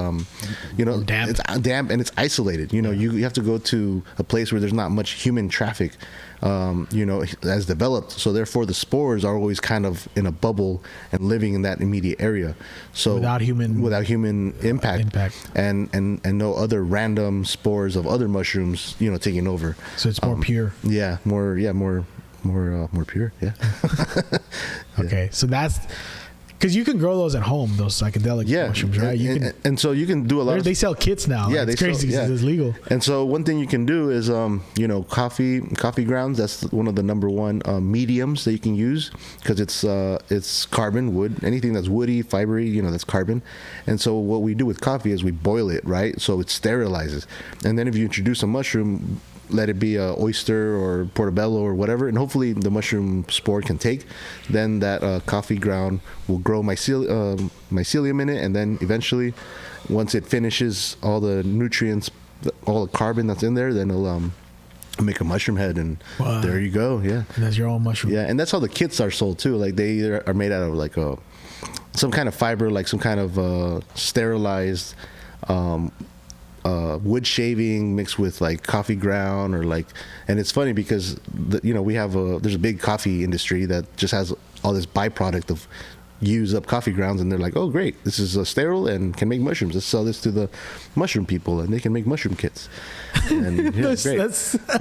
you know, damp. It's damp and it's isolated. You know, you have to go to a place where there's not much human traffic, you know, as developed. So therefore, the spores are always kind of in a bubble and living in that immediate area. So without human impact. And no other random spores of other mushrooms, you know, taking over. So it's more pure. Yeah, more pure. Yeah. Okay, so that's because you can grow those at home, those psychedelic mushrooms, right? And so you can do a lot. They sell kits now. Yeah, it's crazy because it's legal. And so one thing you can do is, you know, coffee grounds. That's one of the number one mediums that you can use, because it's carbon, wood, anything that's woody, fibery, you know, that's carbon. And so what we do with coffee is we boil it, right? So it sterilizes. And then if you introduce a mushroom, let it be a oyster or portobello or whatever, and hopefully the mushroom spore can take, then that coffee ground will grow mycelium in it, and then eventually, once it finishes all the nutrients, all the carbon that's in there, then it'll make a mushroom head, and there you go. Yeah, and that's your own mushroom. Yeah, and that's how the kits are sold too. Like, they either are made out of like some kind of fiber, like some kind of sterilized wood shaving mixed with like coffee ground, or like, and it's funny because you know, there's a big coffee industry that just has all this byproduct of used up coffee grounds, and they're like, oh great, this is sterile and can make mushrooms, let's sell this to the mushroom people and they can make mushroom kits. And yeah, that's I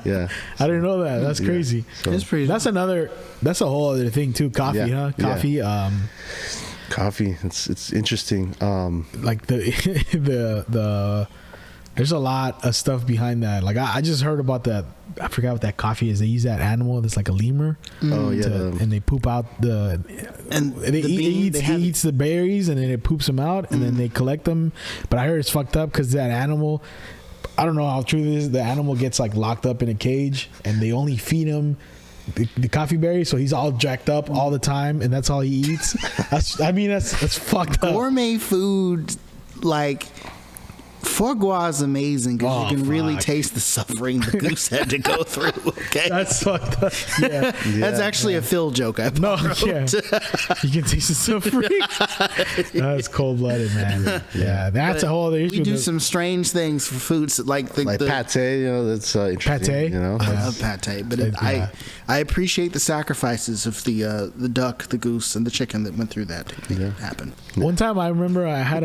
didn't know that. That's crazy. So, that's a whole other thing too. Coffee, coffee. Coffee, it's interesting. Like the there's a lot of stuff behind that. Like I just heard about that. I forgot what that coffee is. They use that animal that's like a lemur. Oh yeah, and they poop out he eats the berries, and then it poops them out, and then they collect them. But I heard it's fucked up because that animal, I don't know how true this is. The animal gets like locked up in a cage, and they only feed him the coffee berry, so he's all jacked up all the time, and that's all he eats. That's fucked up. Gourmet food, like foie gras, is amazing because you can really taste the suffering the goose had to go through. Okay, that's fucked up. Yeah, that's actually a Phil joke. You can taste the suffering. That's cold blooded, man. Yeah, that's a whole other issue. We do some strange things for foods, like the pate. You know, that's interesting. Pate. You know, I love pate, but I appreciate the sacrifices of the duck, the goose, and the chicken that went through that to happen. One time I remember I had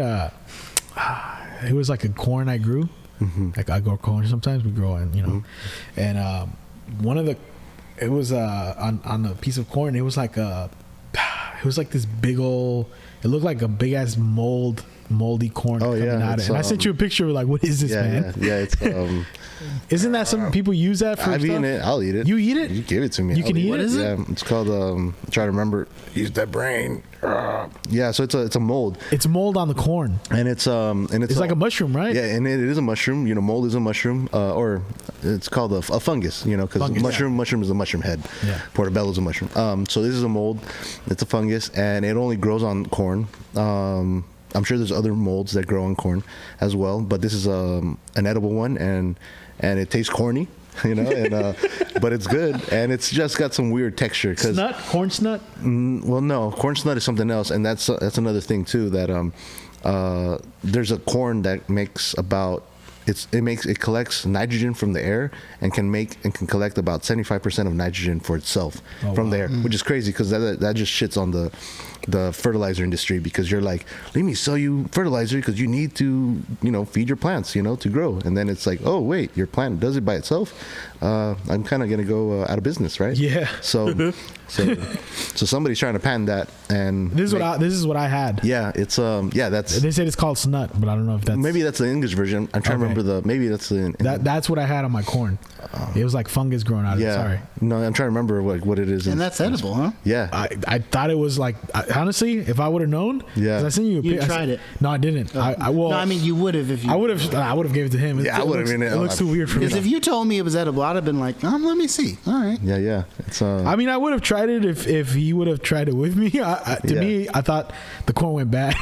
it was like a corn I grew, Like I grow corn sometimes. We grow, and one of the, it was on a piece of corn. It was like this big old. It looked like a big ass moldy corn coming out of it. And I sent you a picture. Like, what is this, man? Yeah, it's. Isn't that something people use that for? I've eaten it. I'll eat it. You eat it? You give it to me. You can eat it? What is it? Yeah, it's called. I'm trying to remember. Use that brain. Yeah, so it's a mold. It's mold on the corn, And it's like a mushroom, right? Yeah, and it is a mushroom. Mold is a mushroom, or it's called a fungus. Because mushroom is a mushroom head. Yeah. Portobello is a mushroom. So this is a mold. It's a fungus, and it only grows on corn. I'm sure there's other molds that grow on corn as well, but this is an edible one, and it tastes corny. But it's good, and it's just got some weird texture. Snut, corn snut. Well, no, corn snut is something else, and that's another thing too. That there's a corn that makes about it collects nitrogen from the air and can collect about 75% of nitrogen for itself from the air, which is crazy because that just shits on the fertilizer industry, because you're like, let me sell you fertilizer because you need to feed your plants to grow, and then it's like, oh wait, your plant does it by itself. I'm kind of gonna go out of business, right? Yeah. So somebody's trying to patent that, and this is what I had. Yeah, it's that's. They said it's called snut, but I don't know if that's maybe that's the English version. I'm trying to remember maybe that's the. That's what I had on my corn. It was like fungus growing out of it. Sorry. No, I'm trying to remember what it is. And that's edible, huh? Yeah. I thought it was like, honestly, if I would have known. Yeah. 'Cause I sent you a You tried it. No, I didn't. You would have if you. I would have gave it to him. Yeah, I would have. It looks too weird for me. Because if you told me it was edible, I'd have been like, let me see. All right. Yeah. It's. I mean, I would have tried it if he would have tried it with me. To me, I thought the corn went bad.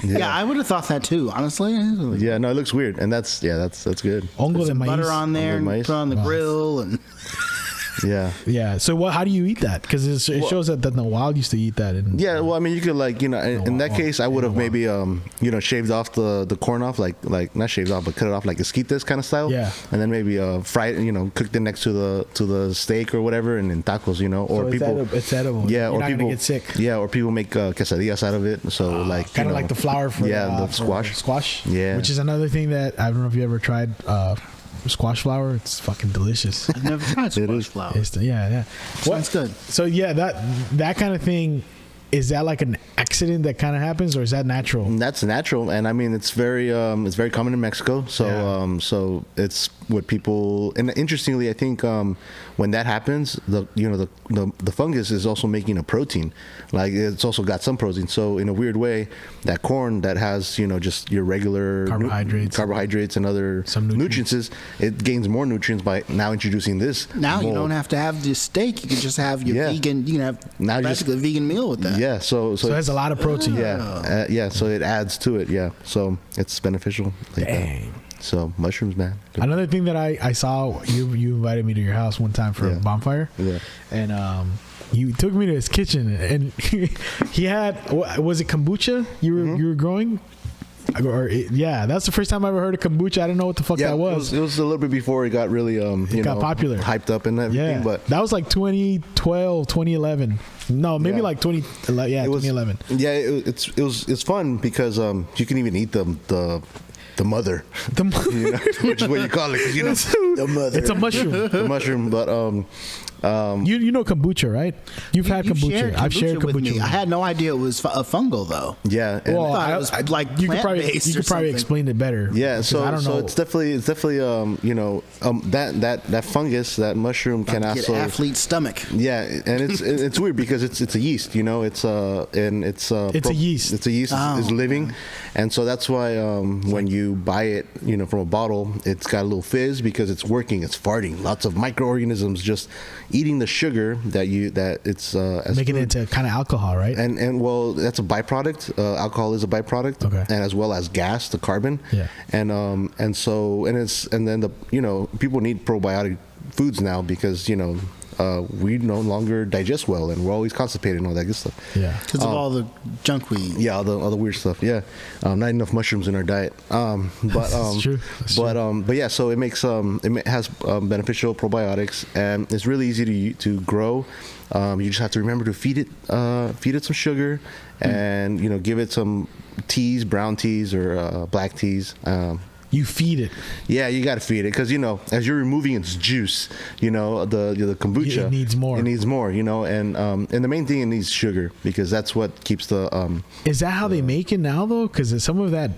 Yeah, I would have thought that too, honestly. Yeah, no, it looks weird, and that's good. Hongo de maíz. Butter on there, and put on the grill, and Yeah. Yeah. So how do you eat that? Because it shows that the wild used to eat that. Yeah. Well, I mean, you could in that case, I would have maybe shaved off the corn off, like not shaved off, but cut it off like esquites kind of style. Yeah. And then maybe fry it, cooked it next to the steak or whatever, and in tacos, or so people. It's edible. Yeah. You're Or not people gonna get sick. Yeah. Or people make quesadillas out of it. So kind of like the flour for the squash. Squash. Yeah. Which is another thing that I don't know if you ever tried. Squash flour, it's fucking delicious. I've never tried squash flour. Yeah. Sounds good. So yeah, that kind of thing, is that like an accident that kind of happens, or is that natural? That's natural, and I mean it's very common in Mexico. So so it's what people, and interestingly, I think when that happens, the fungus is also making a protein, like it's also got some protein. So in a weird way, that corn that has just your regular carbohydrates and other some nutrients, it gains more nutrients by now introducing this. Now mold. you don't have to have the steak; you can just have your vegan. You can have now basically a vegan meal with that. Yeah, so it has a lot of protein. Yeah, so it adds to it. Yeah, so it's beneficial. Like Dang. That. So mushrooms, man. Another thing that I saw, you invited me to your house one time for a bonfire. Yeah. And you took me to his kitchen, and he had, was it kombucha you were growing? That's the first time I ever heard of kombucha. I didn't know what the fuck that was. It was a little bit before it got really got popular, hyped up and everything. Yeah, but that was like 2012, 2011. No, maybe like 2011. Yeah, 2011. Yeah, it's fun because you can even eat the mother, which is what you call it. The mother. It's a mushroom. The mushroom, but you know kombucha, right? You've had kombucha. I've shared kombucha with me. with you. I had no idea it was a fungal though. Yeah. And I thought it was like you could probably plant-based explain it better. Yeah. So I don't know. So it's definitely that fungus, that mushroom can Get also athlete stomach. Yeah, and it's weird because it's a yeast. It's a yeast. It's a yeast is living, and so that's why when you buy it, from a bottle, it's got a little fizz because it's working. It's farting. Lots of microorganisms just eating the sugar that it's making it into kind of alcohol, right? And well, that's a byproduct. Alcohol is a byproduct, okay. And as well as gas, the carbon. Yeah. And then people need probiotic foods now because we no longer digest well, and we're always constipated and all that good stuff. Yeah, because of all the junk we eat. Yeah, all the weird stuff. Yeah, not enough mushrooms in our diet. But That's true. but yeah, so it makes it has beneficial probiotics, and it's really easy to grow. You just have to remember to feed it some sugar, and give it some teas, brown teas or black teas. You feed it. Yeah, you got to feed it because as you're removing its juice, the kombucha, It needs more. It needs more, and the main thing, it needs sugar because that's what keeps the. Is that how they make it now though? Because some of that.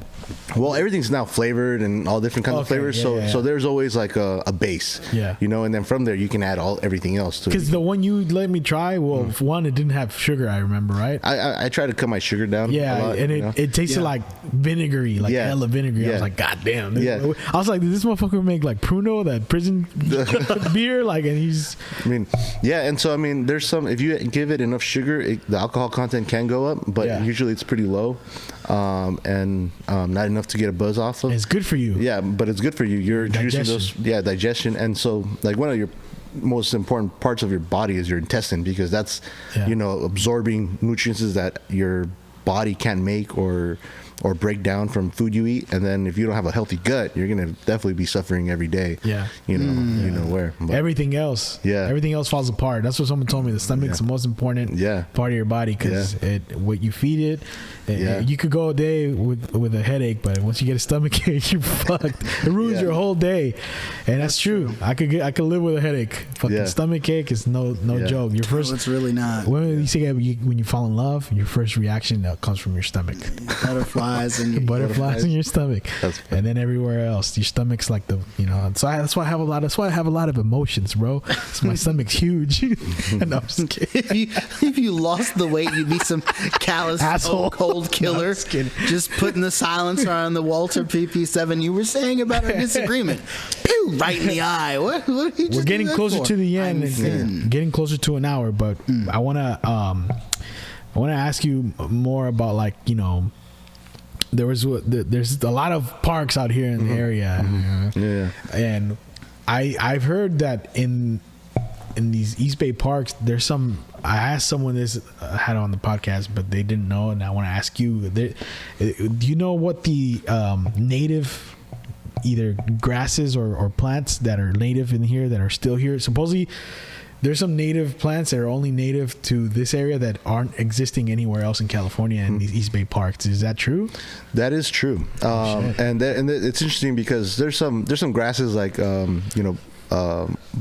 Well, everything's now flavored and all different kinds of flavors. So there's always like a base. Yeah. And then from there you can add everything else to it. Because the one you let me try, one, it didn't have sugar. I remember, right? I try to cut my sugar down. Yeah, a lot, and it tasted like vinegary, like hella vinegary. I was like, God damn. Yeah. I was like, did this motherfucker make like Pruno, that prison beer? Like, and he's. And so there's some. If you give it enough sugar, the alcohol content can go up, but usually it's pretty low, and not enough to get a buzz off of. It's good for you. Yeah, but it's good for you. You're introducing those. Yeah, digestion, and so like one of your most important parts of your body is your intestine because that's absorbing nutrients that your body can't make or break down from food you eat. And then if you don't have a healthy gut, you're gonna definitely be suffering every day. Yeah. You know where. But everything else. Yeah. Everything else falls apart. That's what someone told me. The stomach's the most important part of your body because what you feed it. You could go a day with a headache, but once you get a stomach ache, you're fucked. It ruins your whole day, and that's true. I could live with a headache. Fucking stomach ache is no joke. Your first, it's really not. When you say when you fall in love, your first reaction comes from your stomach. Butterflies in your stomach, and then everywhere else, your stomach's like the So that's why I have a lot. That's why I have a lot of emotions, bro. So my stomach's huge. No, I'm just kidding. If you lost the weight, you'd be some callous asshole. Cold killer, just putting the silencer on the Walter PP7 you were saying about our disagreement. Pew, right in the eye. What are you We're getting closer to the end, and getting closer to an hour, but I wanna ask you more about there's a lot of parks out here in the area, and I've heard that in these East Bay parks, there's some. I asked someone this, I had on the podcast, but they didn't know, and I want to ask you. Do you know what the native, either grasses or plants that are native in here that are still here? Supposedly, there's some native plants that are only native to this area that aren't existing anywhere else in California and these East Bay parks. Is that true? That is true, and it's interesting because there's some grasses like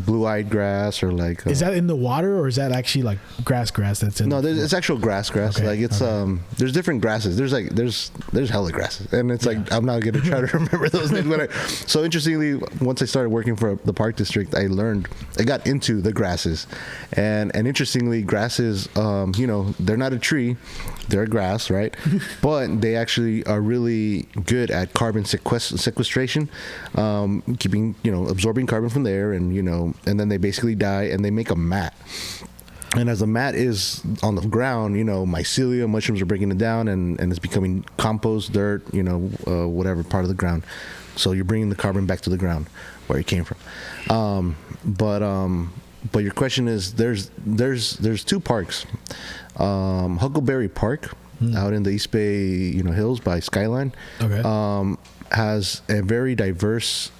blue-eyed grass or like is that in the water or is that actually like grass that's in it's actual grass okay. Like it's there's different grasses, there's hella grasses, and it's like I'm not gonna try to remember those names, but so interestingly, once I started working for the park district, I got into the grasses, and interestingly, grasses they're not a tree, they're a grass, right? But they actually are really good at carbon sequestration, keeping absorbing carbon from there, and then they basically die and they make a mat. And as the mat is on the ground, mycelium, mushrooms are breaking it down, and it's becoming compost, dirt, whatever part of the ground. So you're bringing the carbon back to the ground where it came from. But your question is, there's two parks, Huckleberry Park out in the East Bay, hills by Skyline, has a very diverse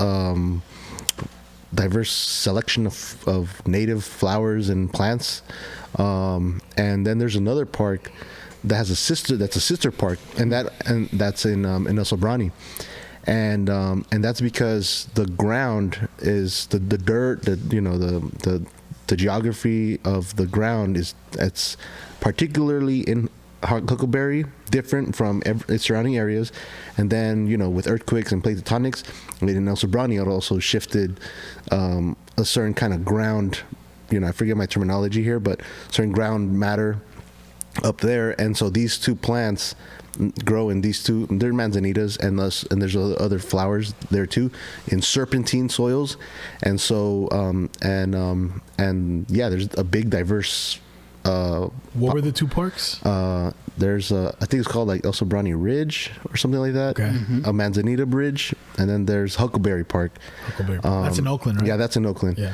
selection of native flowers and plants, and then there's another park that has a sister park, and that's in El Sobrani, and that's because the ground is the dirt, the geography of the ground it's particularly in Huckleberry different from its surrounding areas, and then with earthquakes and plate tectonics, in El Sobrani it also shifted a certain kind of ground, I forget my terminology here, but certain ground matter up there, and so these two plants grow in they're manzanitas, and there's other flowers there too in serpentine soils, and so there's a big diverse. What were the two parks? There's I think it's called like El Sobrani Ridge or something like that. Okay. A Manzanita Bridge, and then there's Huckleberry Park. That's in Oakland, right? Yeah, that's in Oakland. Yeah.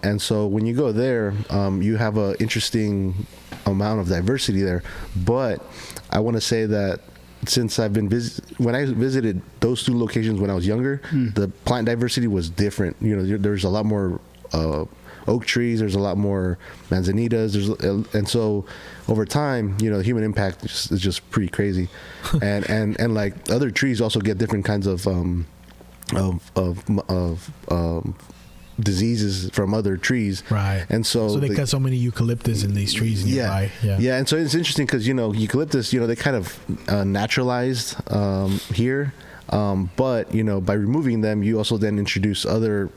And so when you go there, you have an interesting amount of diversity there. But I want to say that since I've been when I visited those two locations when I was younger, the plant diversity was different. There's a lot more oak trees, there's a lot more manzanitas, and so over time, the human impact is just pretty crazy, and like other trees also get different kinds of diseases from other trees. Right. And so they cut so many eucalyptus in these trees nearby. Yeah. And so it's interesting because, eucalyptus, they kind of naturalized here. But, by removing them, you also then introduce other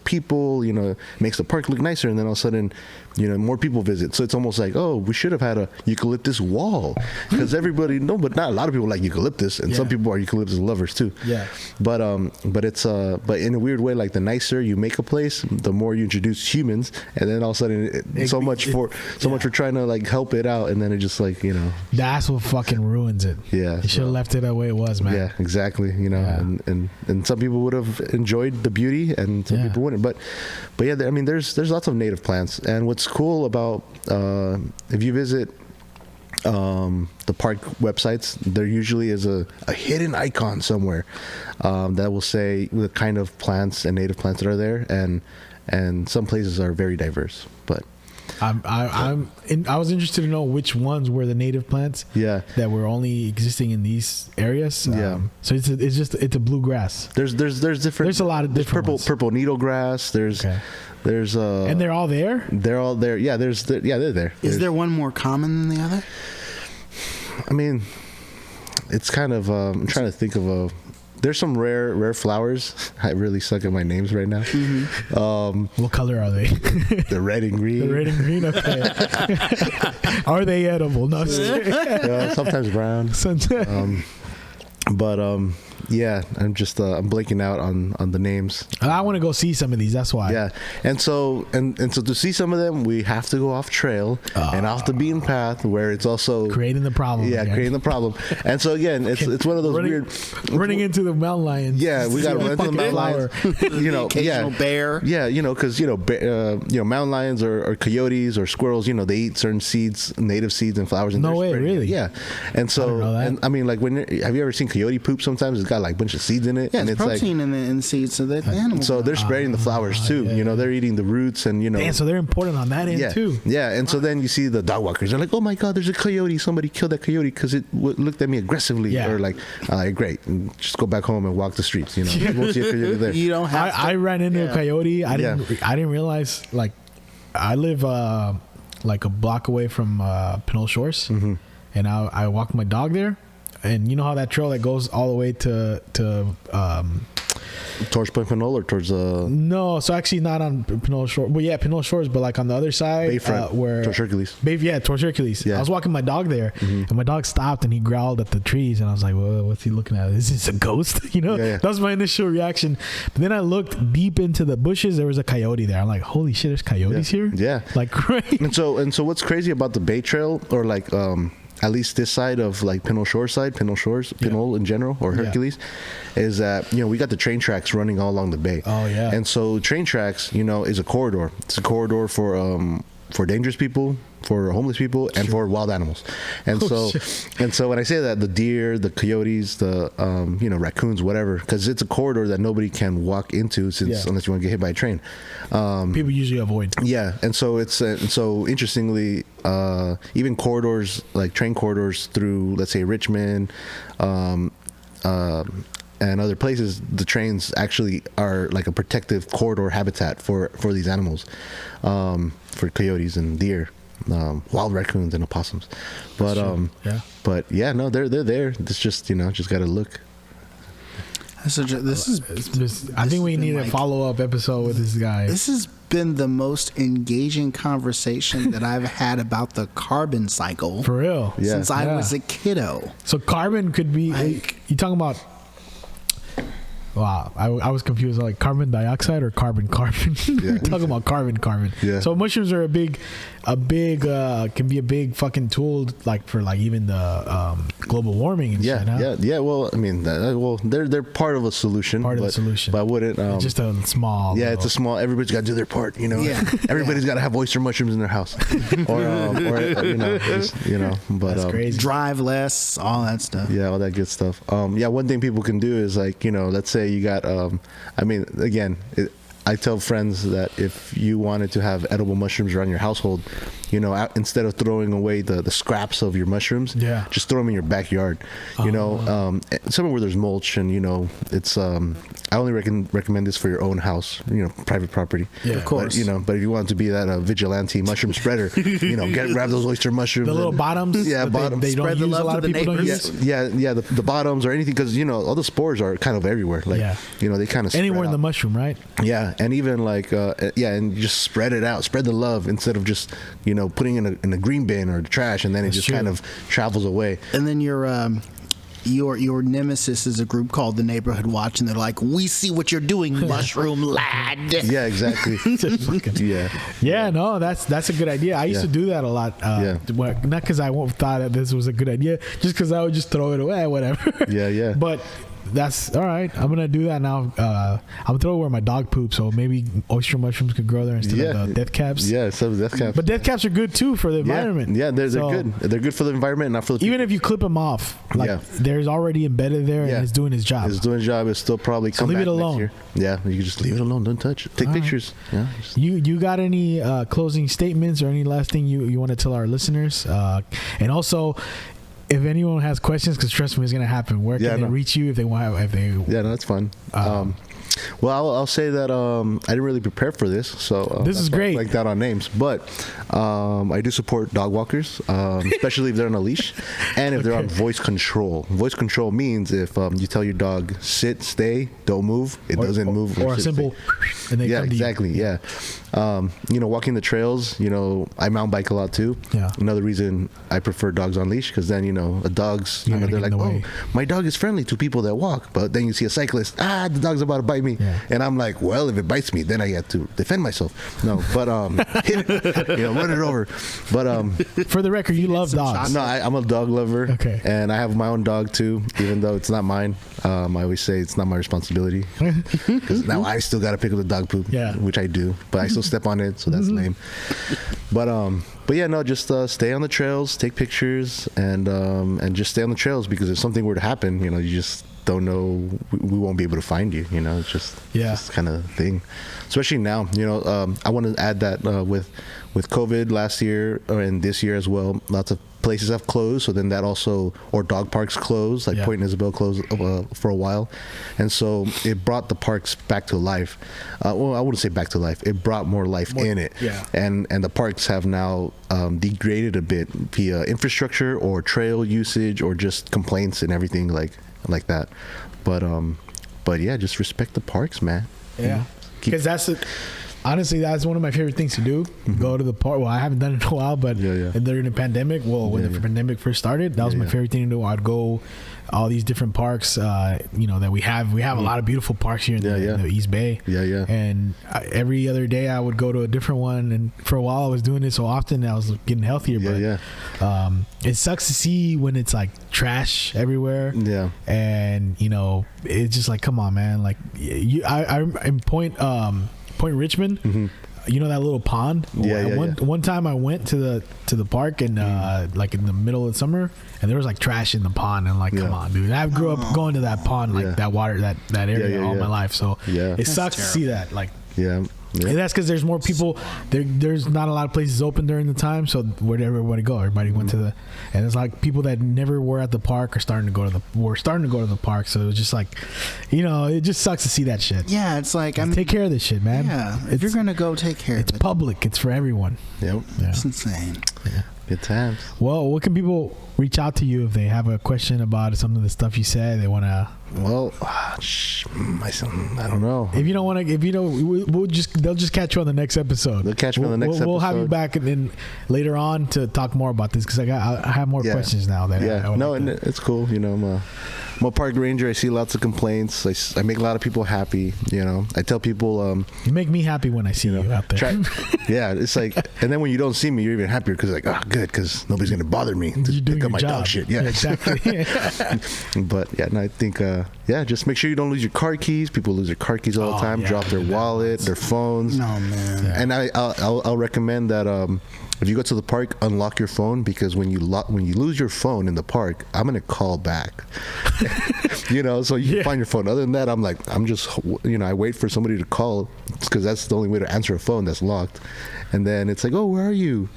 people, makes the park look nicer. And then all of a sudden, more people visit. So it's almost like, oh, we should have had a eucalyptus wall, because everybody, no, but not a lot of people like eucalyptus, and some people are eucalyptus lovers too. Yeah. But but in a weird way, like the nicer you make a place, the more you introduce humans, and then all of a sudden, so much for trying to like help it out, and then it just like, That's what fucking ruins it. Yeah. You should have left it the way it was, man. Yeah, exactly. And some people would have enjoyed the beauty, and some people wouldn't. But yeah, I mean, there's lots of native plants, and what's cool about if you visit the park websites, there usually is a hidden icon somewhere that will say the kind of plants and native plants that are there, and some places are very diverse. But I was interested to know which ones were the native plants. Yeah. That were only existing in these areas. Yeah. So it's a bluegrass. There's different. There's a lot of different purple needlegrass. There's and they're all there. They're all there. Yeah. They're there. Is there one more common than the other? I mean, it's kind of. I'm trying to think of there's some rare flowers. I really suck at my names right now. Mm-hmm. What color are they? The red and green. The red and green. Okay. Are they edible? No. Sometimes brown. Yeah, I'm just I'm blanking out on the names. I want to go see some of these. That's why. Yeah, and so to see some of them, we have to go off trail and off the beaten path, where it's also creating the problem. Yeah, creating the problem. And so again, it's one of those running into the mountain lions. Yeah, we got to run into the mountain lions. Occasional bear. Yeah, because mountain lions or coyotes or squirrels, they eat certain seeds, native seeds and flowers. No way, really? Yeah, and so I mean, like have you ever seen coyote poop? Sometimes it's got like a bunch of seeds in it. Yeah, and it's like, protein in the seeds, so that animals. So they're spreading the flowers too. They're eating the roots, and Damn, so they're important on that end too. Yeah, and so then you see the dog walkers. They're like, oh my god, there's a coyote. Somebody killed that coyote because it looked at me aggressively. Yeah. Or like, great, and just go back home and walk the streets. You won't see a coyote there. You don't have. I ran into a coyote. I didn't realize, like, I live like a block away from Pinole Shores, and I walk my dog there. And you know how that trail that goes all the way to towards Point Pinole or towards no, so actually not on Pinole Shore. Well, yeah, Pinole Shores, but like on the other side, where towards Hercules. Towards Hercules. Yeah. I was walking my dog there, and my dog stopped and he growled at the trees, and I was like, "Whoa, what's he looking at? Is this a ghost?" That was my initial reaction. But then I looked deep into the bushes. There was a coyote there. I'm like, "Holy shit, there's coyotes here!" Yeah, like great. And so what's crazy about the Bay Trail, or like at least this side of like Pinole in general, or Hercules, is that we got the train tracks running all along the bay. Oh yeah. And so train tracks, is a corridor. It's a corridor for dangerous people, for homeless people, and for wild animals. And so when I say that, the deer, the coyotes, the raccoons, whatever, because it's a corridor that nobody can walk into unless you want to get hit by a train. People usually avoid. Yeah, and so it's so interestingly, even corridors like train corridors through, let's say, Richmond, and other places, the trains actually are like a protective corridor habitat for these animals, for coyotes and deer, wild raccoons and opossums. But they're there. It's just just gotta look. I think we need a follow-up episode with this guy. This has been the most engaging conversation that I've had about the carbon cycle. For real. Since I was a kiddo. So carbon could be, you talking about, wow, I was confused, like carbon dioxide or carbon. We're talking about carbon. Yeah. So mushrooms are a big can be a big fucking tool, like for like even the global warming and shit. Huh? Yeah. Well, I mean, they're part of a solution. Part of the solution. But I wouldn't. Just a small. Yeah, it's a small. Everybody's got to do their part. Yeah. Everybody's got to have oyster mushrooms in their house, or But that's crazy. Drive less, all that stuff. Yeah, all that good stuff. One thing people can do is like let's say you got. I tell friends that if you wanted to have edible mushrooms around your household, you know, instead of throwing away the scraps of your mushrooms, just throw them in your backyard. You know, somewhere where there's mulch, and you know, it's I only recommend this for your own house, you know, private property. Yeah, of course. But, you know, but if you want to be that vigilante mushroom spreader, you know, grab those oyster mushrooms. The little bottoms. Yeah, bottoms. They don't Spread the use, love a lot to of the people don't neighbors. use. Yeah, the bottoms or anything, because you know all the spores are kind of everywhere. Like, you know, they kind of anywhere in the mushroom, right? Yeah, and even like and just spread it out, spread the love instead of just, you know, putting in a green bin or the trash, and then it just kind of travels away. And then your nemesis is a group called the Neighborhood Watch, and they're like, "We see what you're doing, mushroom lad." Yeah, exactly. Yeah, no, that's a good idea. I used to do that a lot. Not because I thought that this was a good idea, just because I would just throw it away, whatever. Yeah. But that's all right. I'm gonna do that now. I'm gonna throw it where my dog poops, so maybe oyster mushrooms could grow there instead of the death caps. Yeah, instead of death caps. But death caps are good too for the environment. Yeah, they're good. They're good for the environment, not for the people. Even if you clip them off, like there's already embedded there, and it's doing his job. It's doing his job. It's still probably come leave back it alone. next year. Yeah, you can just leave it alone. Don't touch it. Take pictures. Yeah. You got any closing statements or any last thing you want to tell our listeners? And also, if anyone has questions, because trust me, it's gonna happen. Where can they reach you if they want? Yeah, no, that's fun. Well, I'll say that I didn't really prepare for this, so this is great. Like that on names, but I do support dog walkers, especially if they're on a leash and if they're on voice control. Voice control means if you tell your dog sit, stay, don't move, it doesn't move. Or a simple. And they come exactly. To you. Yeah. You know, walking the trails. You know, I mountain bike a lot too. Yeah. Another reason I prefer dogs on leash, because then you know a dog's. You know, they're like, oh, my dog is friendly to people that walk, but then you see a cyclist. The dog's about to bite me, and I'm like, well, if it bites me, then I have to defend myself. No, but hit it, you know, run it over. But for the record, you love dogs. No, I'm a dog lover. Okay. And I have my own dog too, even though it's not mine. I always say it's not my responsibility, because now I still got to pick up the dog poop, which I do, but I still step on it, so that's lame. But yeah, no, just stay on the trails, take pictures, and just stay on the trails, because if something were to happen, you know, you just don't know, we won't be able to find you. You know, it's just this kind of thing. Especially now, you know, I want to add that with COVID last year and this year as well, lots of places have closed, so then that also, or dog parks closed, like Point Isabel closed for a while, and so it brought the parks back to life. Well, I wouldn't say back to life, it brought more life in it. And the parks have now degraded a bit via infrastructure or trail usage or just complaints and everything like that. But yeah, just respect the parks, man. Because honestly, that's one of my favorite things to do. Go to the park. Well, I haven't done it in a while, but during the pandemic, when the pandemic first started, that was my favorite thing to do. I'd go all these different parks, you know, that we have a lot of beautiful parks here in the East Bay. And every other day I would go to a different one, and for a while I was doing it so often I was getting healthier. But it sucks to see when it's like trash everywhere. And you know, it's just like, come on, man. Like I'm in Point Richmond. You know that little pond? One time I went to the park and like in the middle of summer, and there was like trash in the pond, and like, come on, dude. I grew up going to that pond, like that water, that area all my life. So it sucks to see that. Like, and that's because there's more people. There's not a lot of places open during the time, so where'd everybody go? Everybody went to and it's like people that never were at the park are starting to go to the park. So it was just like, you know, it just sucks to see that shit. Yeah, it's like, I mean, take care of this shit, man. Yeah, if you're gonna go, take care of it. It's public. It's for everyone. It's insane. Good times. Well, what can people reach out to you if they have a question about some of the stuff you said? They want to. Well, I don't know. If you don't want to, they'll just catch you on the next episode. They'll catch me on the next episode. We'll have you back and later on to talk more about this, because I have more questions now. And it's cool. You know, I'm a park ranger. I see lots of complaints. I make a lot of people happy. You know, I tell people. You make me happy when I see you out there. It's like, and then when you don't see me, you're even happier, because like, good, because nobody's gonna bother me to pick up my dog shit. Yeah, exactly. But I think just make sure you don't lose your car keys. People lose their car keys all the time. Drop their wallet, their phones. No, man. And I'll recommend that if you go to the park, unlock your phone, because when you lose your phone in the park, I'm gonna call back. You know, so you can find your phone. Other than that, I'm just I wait for somebody to call, because that's the only way to answer a phone that's locked. And then it's like, oh, where are you?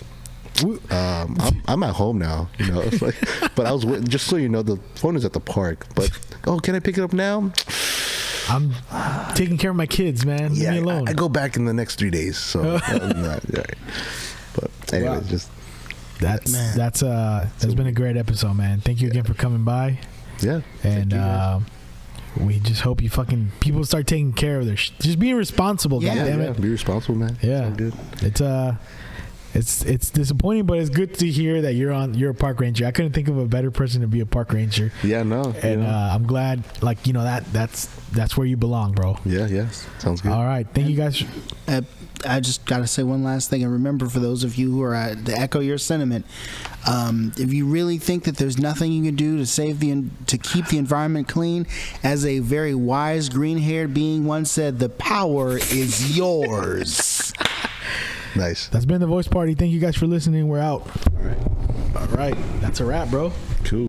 I'm at home now, you know. It's like, but I was just so you know, the phone is at the park. But can I pick it up now? I'm taking care of my kids, man. Yeah, Leave me alone. I go back in the next 3 days. So, right. But anyway, just that's been a great episode, man. Thank you again for coming by. Yeah, and we just hope people start taking care of just being responsible. Yeah, goddammit. Be responsible, man. Yeah, good. It's disappointing, but it's good to hear that you're a park ranger. I couldn't think of a better person to be a park ranger. Yeah, no. And I'm glad, that's where you belong, bro. Yeah. Sounds good. All right, thank you guys. I just got to say one last thing, and remember, for those of you who are to echo your sentiment, if you really think that there's nothing you can do to keep the environment clean, as a very wise green-haired being once said, the power is yours. Nice. That's been the Voice Party. Thank you guys for listening. We're out. All right. That's a wrap, bro. Cool.